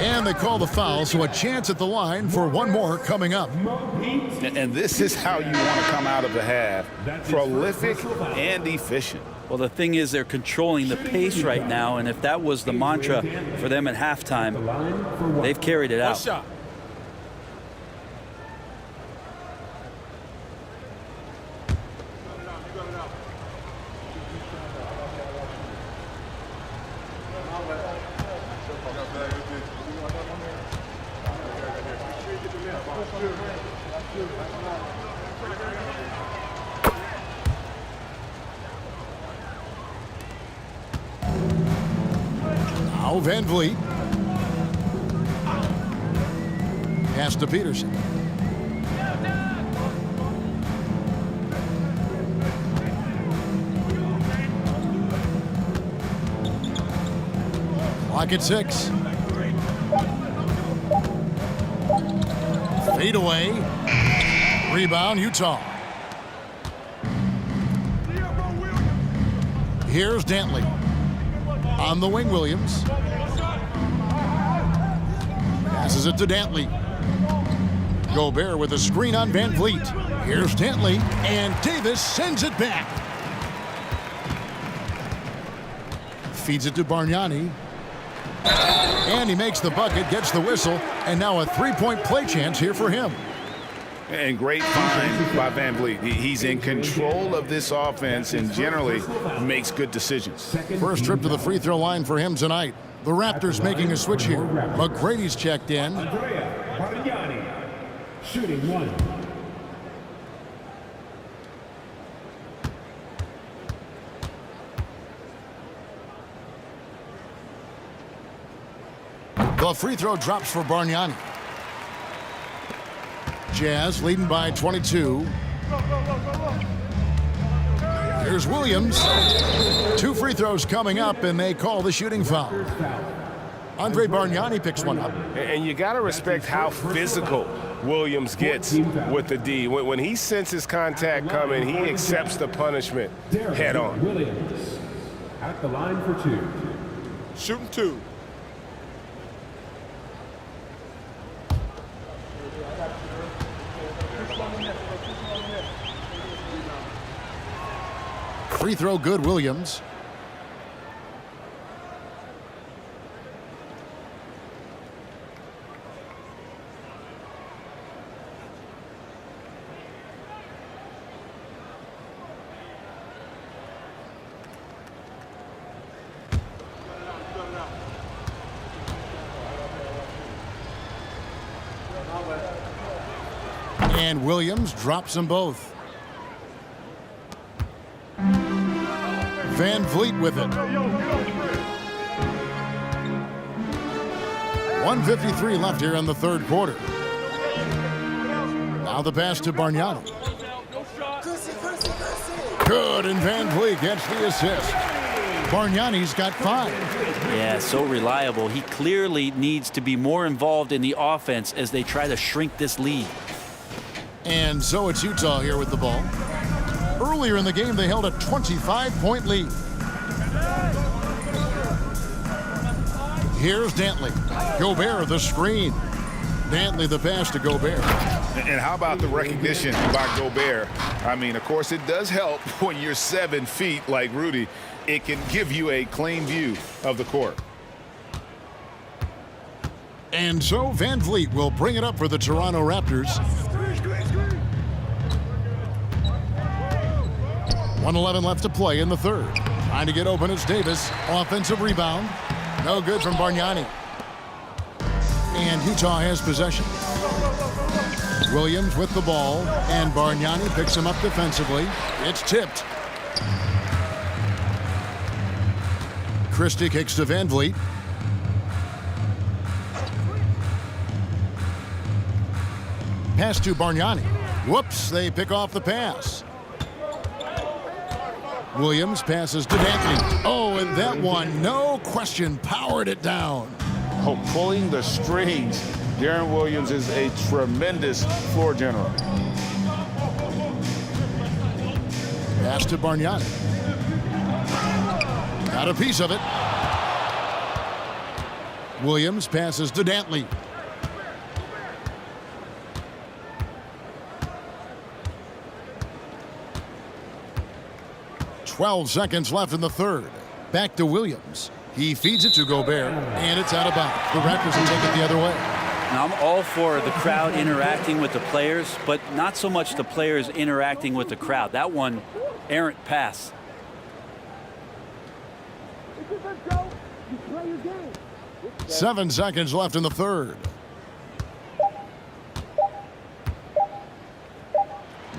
S1: And they call the foul, so a chance at the line for one more coming up.
S6: And this is how you want to come out of the half. Prolific and efficient.
S3: Well, the thing is they're controlling the pace right now, and if that was the mantra for them at halftime, they've carried it out.
S1: Now Van Vliet. Pass to Peterson. Clock at 6. Fade away. Rebound, Utah. Here's Dantley. On the wing, Williams. Passes it to Dantley. Gobert with a screen on Van Vliet. Here's Dantley, and Davis sends it back. Feeds it to Bargnani. And he makes the bucket, gets the whistle, and now a three-point play chance here for him.
S6: And great find by Van Vliet. He's in control of this offense and generally makes good decisions.
S1: First trip to the free throw line for him tonight. The Raptors making a switch here. McGrady's checked in.
S5: Bargnani, shooting 1.
S1: The free throw drops for Bargnani. Jazz leading by 22. Here's Williams. 2 free throws coming up, and they call the shooting foul. Andre Bargnani picks one up.
S2: And you got to respect how physical Williams gets with the D. When he senses contact coming, he accepts the punishment head on.
S5: Williams at the line for 2.
S2: Shooting 2.
S1: Free throw good, Williams. And Williams drops them both. Van Vliet with it. 1:53 left here in the third quarter. Now the pass to Bargnani. Good, and Van Vliet gets the assist. Bargnani's got 5.
S3: Yeah, so reliable. He clearly needs to be more involved in the offense as they try to shrink this lead.
S1: And so it's Utah here with the ball. Earlier in the game, they held a 25-point lead. Here's Dantley. Gobert, the screen. Dantley, the pass to Gobert.
S2: And how about the recognition by Gobert? I mean, of course, it does help when you're 7 feet like Rudy. It can give you a clean view of the court.
S1: And so Van Vliet will bring it up for the Toronto Raptors. 1:11 left to play in the third. Trying to get open is Davis. Offensive rebound. No good from Bargnani. And Utah has possession. Williams with the ball, and Bargnani picks him up defensively. It's tipped. Christie kicks to Van Vliet. Pass to Bargnani. Whoops, they pick off the pass. Williams passes to Dantley. Oh, and that one, no question, powered it down.
S6: Oh, pulling the strings. Deron Williams is a tremendous floor general.
S1: Pass to Bargnani. Got a piece of it. Williams passes to Dantley. "12 seconds left in the third. Back to Williams. He feeds it to Gobert, and it's out of bounds. The Raptors will take it the other way.
S3: Now, I'm all for the crowd interacting with the players, but not so much the players interacting with the crowd. That one, errant pass.
S1: "7 seconds left in the third.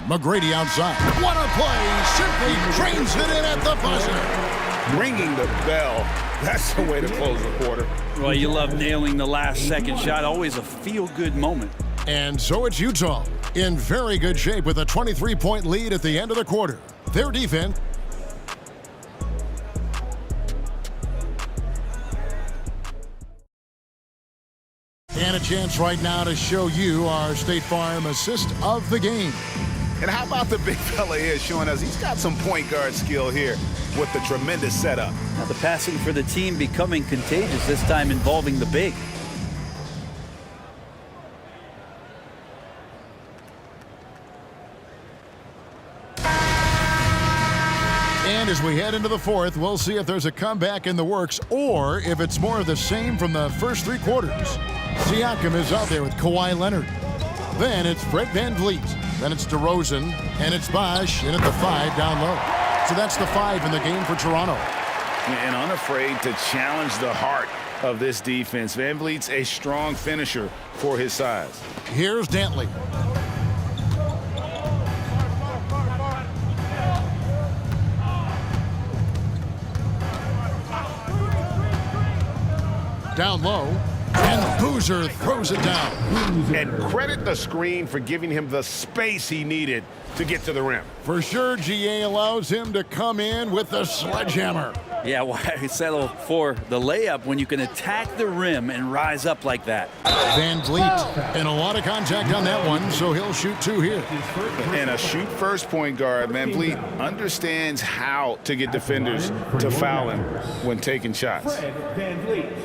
S1: McGrady outside. What a play! Simply trains it in at the buzzer.
S2: Ringing the bell. That's the way to close the quarter.
S3: Well, you love nailing the last second shot. Always a feel-good moment.
S1: And so it's Utah in very good shape with a 23-point lead at the end of the quarter. Their defense. And a chance right now to show you our State Farm assist of the game.
S2: And how about the big fella here showing us he's got some point guard skill here with the tremendous setup.
S3: Now the passing for the team becoming contagious, this time involving the big.
S1: And as we head into the fourth, we'll see if there's a comeback in the works or if it's more of the same from the first 3 quarters. Siakam is out there with Kawhi Leonard. Then it's Fred Van Vliet. Then it's DeRozan. And it's Bosh in at the 5 down low. So that's the 5 in the game for Toronto.
S2: And unafraid to challenge the heart of this defense. Van Vliet's a strong finisher for his size.
S1: Here's Dantley. Down low, and Boozer throws it down.
S2: And credit the screen for giving him the space he needed to get to the rim.
S1: For sure, GA allows him to come in with the sledgehammer.
S3: Yeah, why settle for the layup when you can attack the rim and rise up like that?
S1: Van Vliet, and a lot of contact on that one, so he'll shoot 2 here.
S2: And a shoot-first point guard, Van Vliet understands how to get defenders to foul him when taking shots.
S5: Fred Van Vliet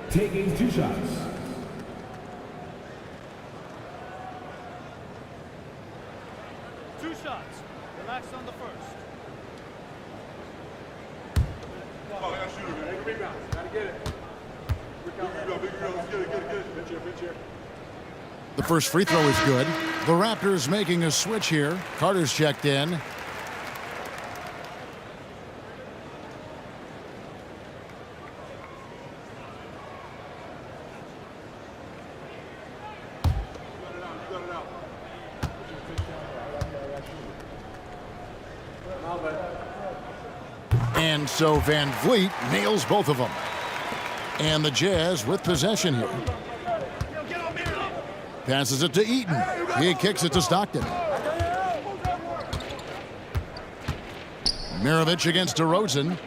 S5: taking 2 shots.
S7: Two shots. Relax on the first. Oh, I got a shooter, man. Rebound. Gotta get it. Big rebound. Get it. Pitch here.
S1: The first free throw is good. The Raptors making a switch here. Carter's checked in. And so Van Vliet nails both of them. And the Jazz with possession here. Passes it to Eaton. He kicks it to Stockton. Mirovic against DeRozan.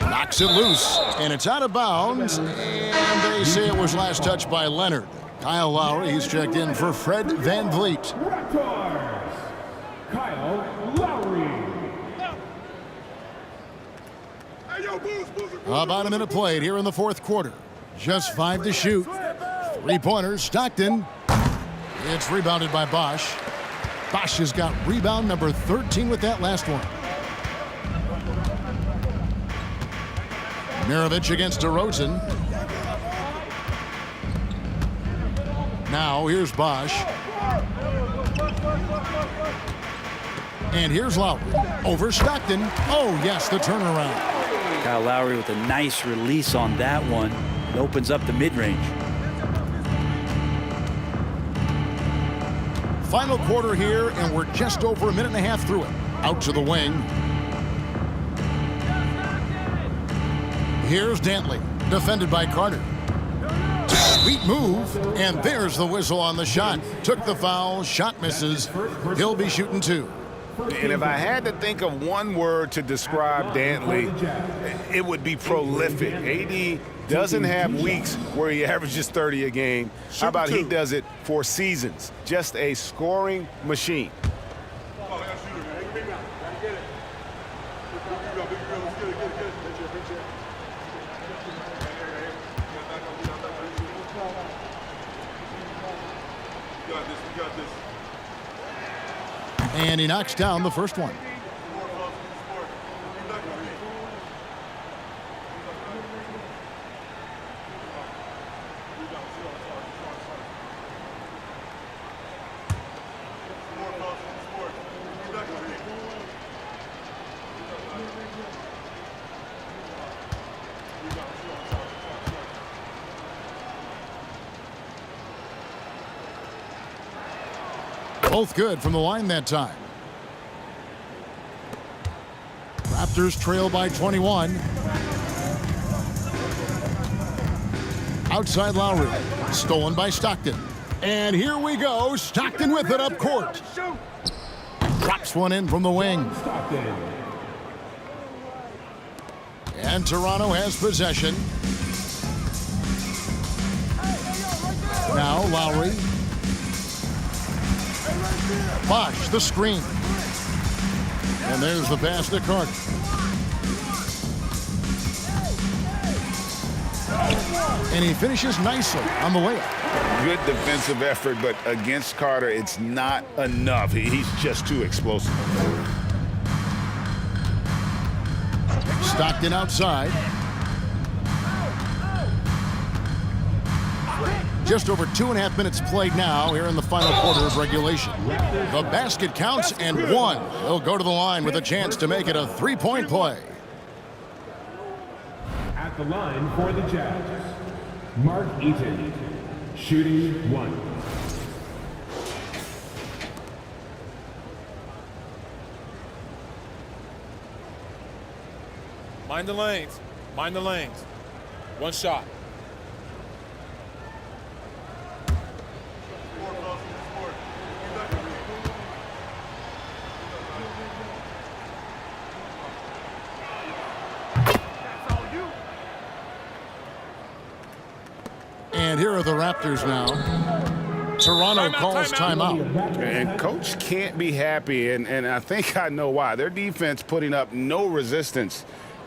S1: Knocks it loose, and it's out of bounds. And they say it was last touched by Leonard. Kyle Lowry, he's checked in for Fred VanVleet.
S5: Raptors, Kyle Lowry.
S1: About a minute played here in the fourth quarter. Just 5 to shoot. 3-pointers, Stockton. It's rebounded by Bosch. Bosch has got rebound number 13 with that last one. Mirovic against DeRozan. Now here's Bosch. And here's Lowry over Stockton. Oh, yes, the turnaround.
S3: Kyle Lowry with a nice release on that one. It opens up the mid-range.
S1: Final quarter here, and we're just over a minute and a half through it. Out to the wing. Here's Dantley, defended by Carter. Sweet move, and there's the whistle on the shot. Took the foul, shot misses. He'll be shooting 2.
S2: And if I had to think of one word to describe Dantley, it would be prolific. AD doesn't have weeks where he averages 30 a game. How about he does it for seasons? Just a scoring machine.
S1: And he knocks down the first one. Both good from the line that time. Raptors trail by 21. Outside Lowry. Stolen by Stockton. And here we go. Stockton with it up court. Drops one in from the wing. And Toronto has possession. Now Lowry. Bosch, the screen. And there's the pass to Carter. And he finishes nicely on the layup.
S6: Good defensive effort, but against Carter, it's not enough. He's just too explosive.
S1: Stockton outside. Just over 2.5 minutes played now here in the final quarter of regulation. The basket counts and one. They'll go to the line with a chance to make it a 3-point play.
S5: At the line for the Jazz, Mark Eaton, shooting 1.
S8: Mind the lanes. Mind the lanes. One shot.
S1: And here are the Raptors now. Toronto calls timeout.
S2: And coach can't be happy, and I think I know why. Their defense putting up no resistance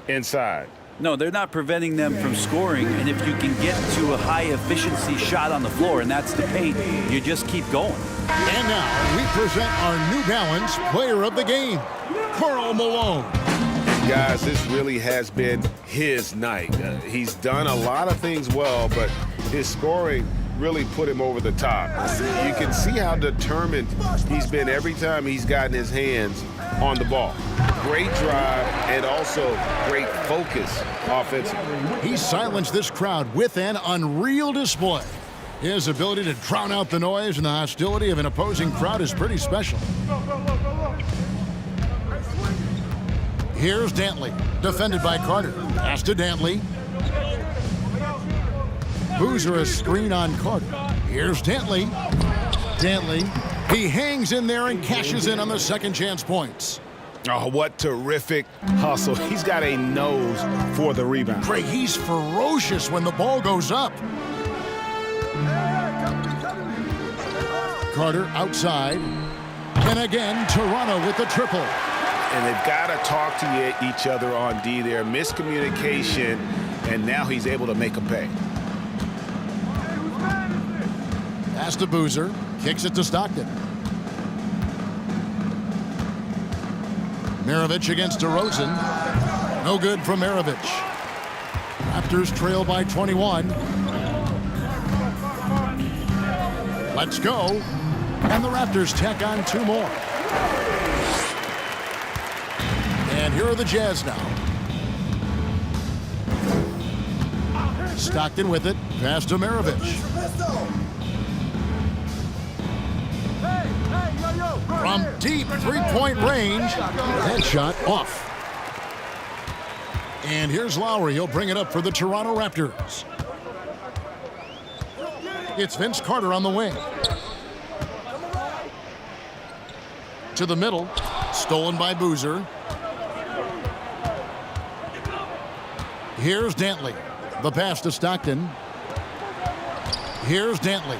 S2: inside.
S3: No, they're not preventing them from scoring, and if you can get to a high-efficiency shot on the floor, and that's the paint, you just keep going.
S1: And now we present our New Balance Player of the Game, Karl Malone.
S2: Guys, this really has been his night. He's done a lot of things well, but his scoring really put him over the top. You can see how determined he's been every time he's gotten his hands on the ball. Great drive and also great focus offensively.
S1: He silenced this crowd with an unreal display. His ability to drown out the noise and the hostility of an opposing crowd is pretty special. Here's Dantley. Defended by Carter. Pass to Dantley. Boozer a screen on Carter. Here's Dantley. Dantley. He hangs in there and cashes in on the second chance points.
S2: Oh, what terrific hustle. He's got a nose for the rebound.
S1: Greg, he's ferocious when the ball goes up. Carter outside. And again, Toronto with the triple.
S2: And they've got to talk to each other on D there. Miscommunication, and now he's able to make a pay.
S1: Pass to Boozer. Kicks it to Stockton. Maravich against DeRozan. No good from Maravich. Raptors trail by 21. Let's go. And the Raptors tack on 2 more. And here are the Jazz now. Stockton with it. Pass to Maravich. From deep three-point range. Headshot off. And here's Lowry. He'll bring it up for the Toronto Raptors. It's Vince Carter on the wing. To the middle. Stolen by Boozer. Here's Dantley. The pass to Stockton. Here's Dantley.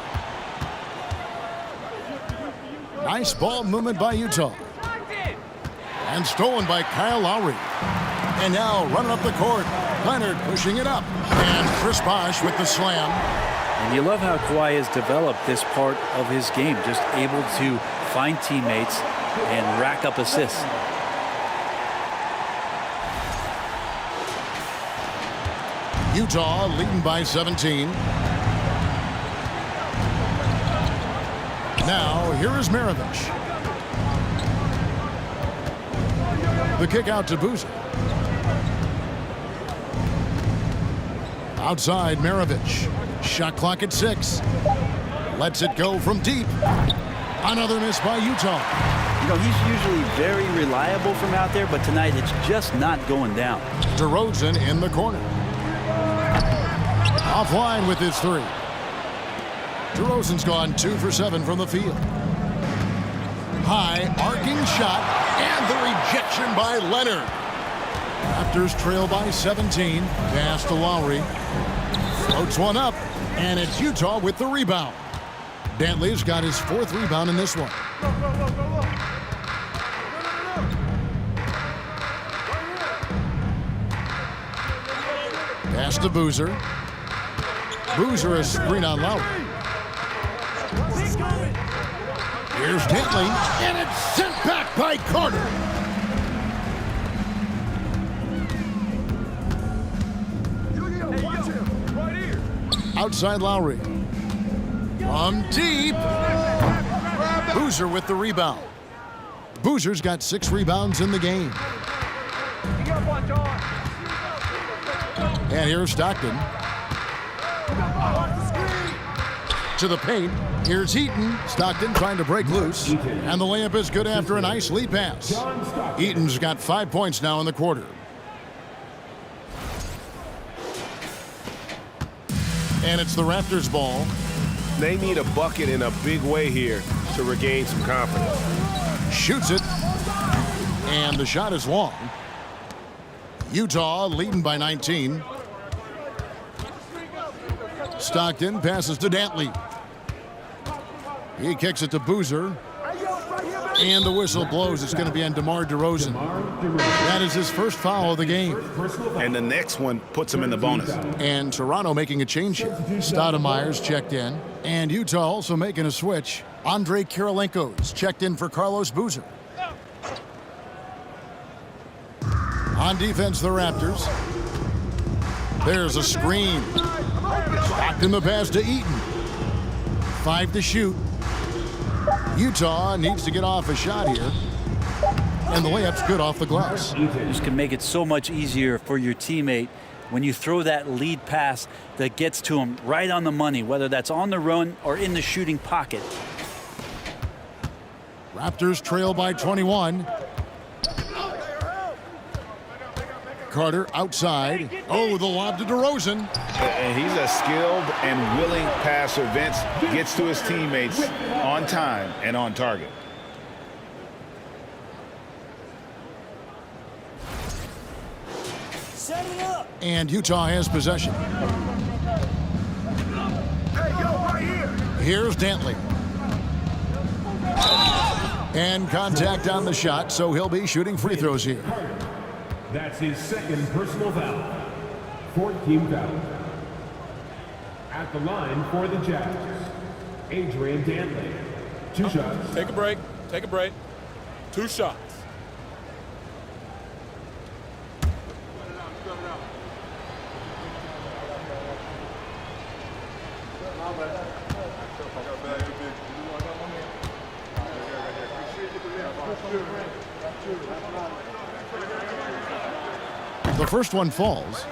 S1: Nice ball movement by Utah. And stolen by Kyle Lowry. And now running up the court. Leonard pushing it up. And Chris Bosh with the slam.
S3: And you love how Kawhi has developed this part of his game. Just able to find teammates and rack up assists.
S1: Utah leading by 17. Now, here is Maravich. The kick out to Boozer. Outside, Maravich. Shot clock at 6. Lets it go from deep. Another miss by Utah.
S3: You know, he's usually very reliable from out there, but tonight it's just not going down.
S1: DeRozan in the corner. Offline with his 3. DeRozan's gone 2 for 7 from the field. High arcing shot and the rejection by Leonard. Raptors trail by 17. Pass to Lowry. Floats one up, and it's Utah with the rebound. Dantley's got his 4th rebound in this one. Pass to Boozer. Boozer a screen on Lowry. Here's Dantley, and it's sent back by Carter. Outside Lowry. From deep. Boozer with the rebound. Boozer's got 6 rebounds in the game. And here's Stockton. To the paint. Here's Eaton. Stockton trying to break loose. And the layup is good after a nice lead pass. Eaton's got 5 points now in the quarter. And it's the Raptors' ball.
S2: They need a bucket in a big way here to regain some confidence.
S1: Shoots it. And the shot is long. Utah leading by 19. Stockton passes to Dantley. He kicks it to Boozer. And the whistle blows. It's going to be on DeMar DeRozan. That is his first foul of the game.
S2: And the next one puts him in the bonus.
S1: And Toronto making a change here. Stoudemire's checked in. And Utah also making a switch. Andre Kirilenko's checked in for Carlos Boozer. On defense, the Raptors. There's a screen. Stockton the pass to Eaton. 5 to shoot. Utah needs to get off a shot here. And the layup's good off the glass.
S3: This can make it so much easier for your teammate when you throw that lead pass that gets to him right on the money, whether that's on the run or in the shooting pocket.
S1: Raptors trail by 21. Carter outside. Oh, the lob to DeRozan.
S6: And he's a skilled and willing passer. Vince gets to his teammates on time and on target.
S9: Set it up.
S1: And Utah has possession. Here's Dantley. And contact on the shot, so he'll be shooting free throws here.
S5: That's his second personal foul. 14 foul. At the line for the Jazz, Adrian Dantley. 2 shots.
S8: Take a break. Take a break. 2 shots.
S1: The first one falls.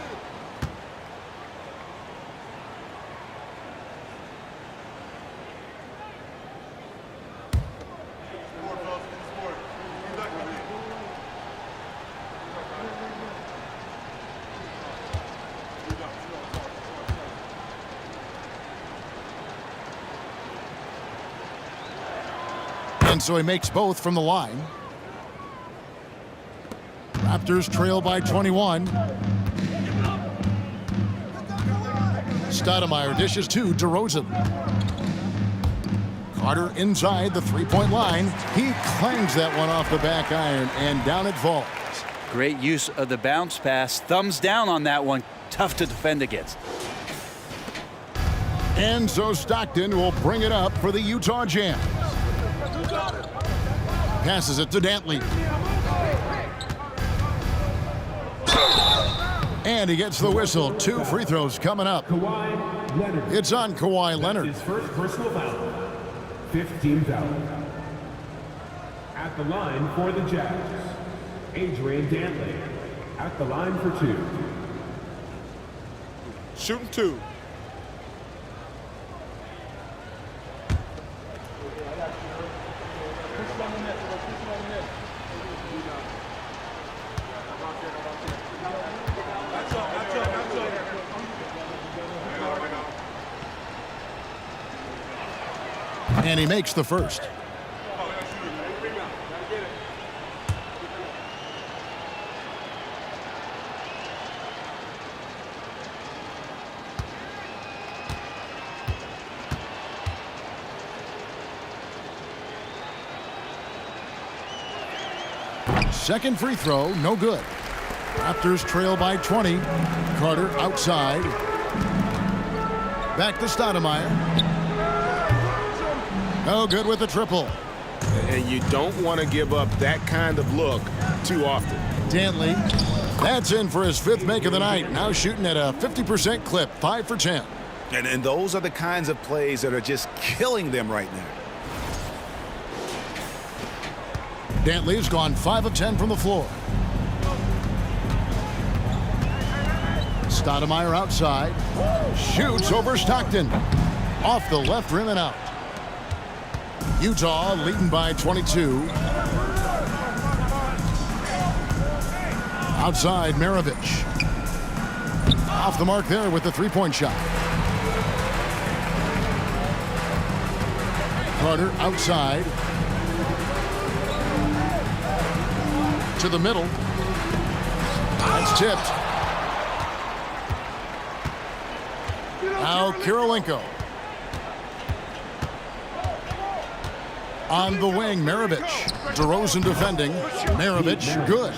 S1: And so he makes both from the line. Raptors trail by 21. Stoudemire dishes to DeRozan. Carter inside the three-point line. He clangs that one off the back iron, and down it falls.
S3: Great use of the bounce pass. Thumbs down on that one. Tough to defend against.
S1: And so Stockton will bring it up for the Utah Jazz. Passes it to Dantley. And he gets the whistle. 2 free throws coming up.
S5: Kawhi Leonard.
S1: It's on Kawhi Leonard.
S5: His first personal foul. 15 foul. At the line for the Jazz, Adrian Dantley. At the line for 2.
S8: Shooting 2.
S1: And he makes the first. Second free throw, no good. Raptors trail by 20. Carter outside. Back to Stoudemire. No good with the triple.
S2: And you don't want to give up that kind of look too often.
S1: Dantley, that's in for his 5th make of the night. Now shooting at a 50% clip, 5 for 10.
S2: And those are the kinds of plays that are just killing them right now.
S1: Dantley's gone 5 of 10 from the floor. Stoudemire outside. Shoots over Stockton. Off the left rim and out. Utah leading by 22. Outside, Maravich. Off the mark there with the three-point shot. Carter outside. To the middle. That's tipped. Now Kirilenko. On the wing, Maravich. DeRozan defending. Maravich, good.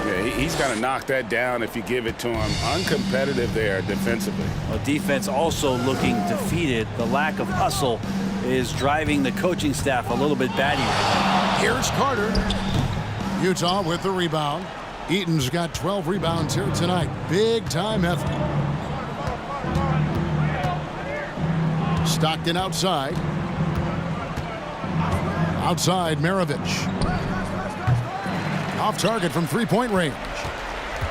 S6: Yeah, he's got to knock that down if you give it to him. Uncompetitive there defensively.
S3: Well, defense also looking defeated. The lack of hustle is driving the coaching staff a little bit batty.
S1: Here's Carter. Utah with the rebound. Eaton's got 12 rebounds here tonight. Big time effort. Stockton outside. Outside, Maravich. Off target from three-point range.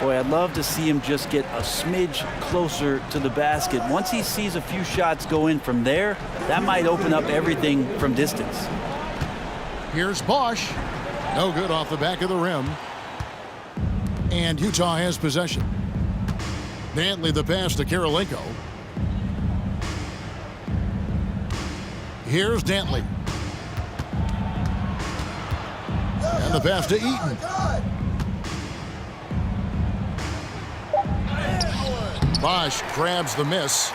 S3: Boy, I'd love to see him just get a smidge closer to the basket. Once he sees a few shots go in from there, that might open up everything from distance.
S1: Here's Bosch. No good off the back of the rim. And Utah has possession. Dantley the pass to Karolinko. Here's Dantley. And the pass to Eaton. Bosch grabs the miss.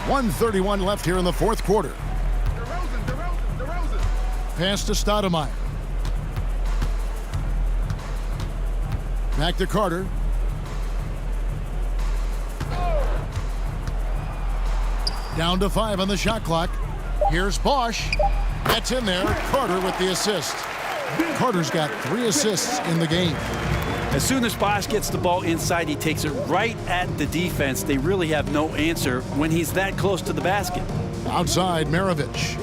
S1: 1:31 left here in the fourth quarter. Pass to Stoudemire. Back to Carter. Down to 5 on the shot clock. Here's Bosch. That's in there. Carter with the assist. Carter's got 3 assists in the game.
S3: As soon as Bosch gets the ball inside, he takes it right at the defense. They really have no answer when he's that close to the basket.
S1: Outside, Maravich.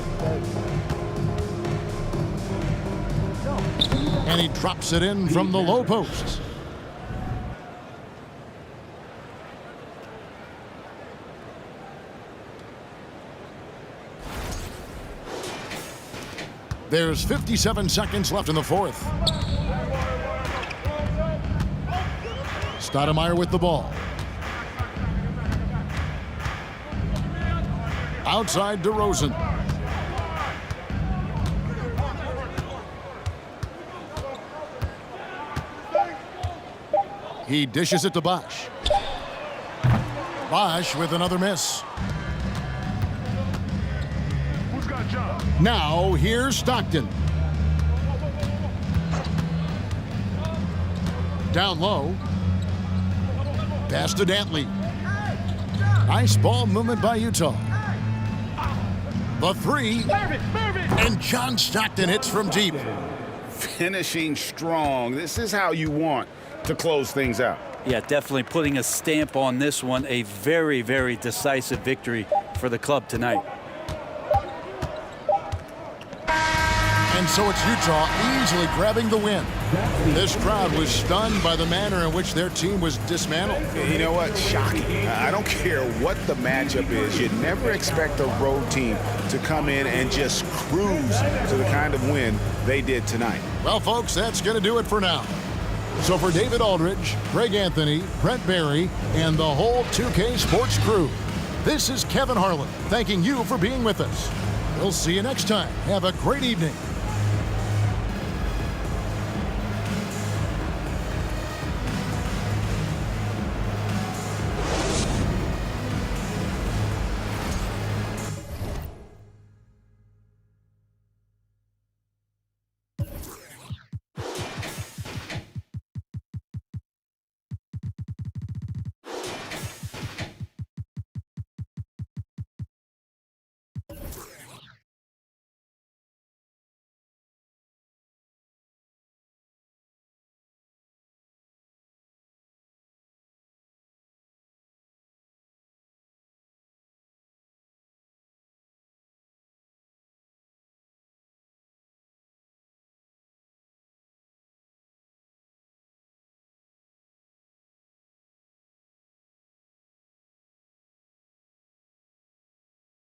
S1: And he drops it in from the low post. There's 57 seconds left in the fourth. Stoudemire with the ball. Outside DeRozan. He dishes it to Bosch. Bosch with another miss. Now here's Stockton. Down low. Pass to Dantley. Nice ball movement by Utah. The 3. And John Stockton hits from deep.
S6: Finishing strong. This is how you want to close things out.
S3: Yeah, definitely putting a stamp on this one. A very, very decisive victory for the club tonight.
S1: And so it's Utah easily grabbing the win. This crowd was stunned by the manner in which their team was dismantled.
S2: You know what? Shocking. I don't care what the matchup is. You never expect a road team to come in and just cruise to the kind of win they did tonight.
S1: Well, folks, that's going to do it for now. So for David Aldridge, Greg Anthony, Brent Barry, and the whole 2K Sports crew, this is Kevin Harlan thanking you for being with us. We'll see you next time. Have a great evening.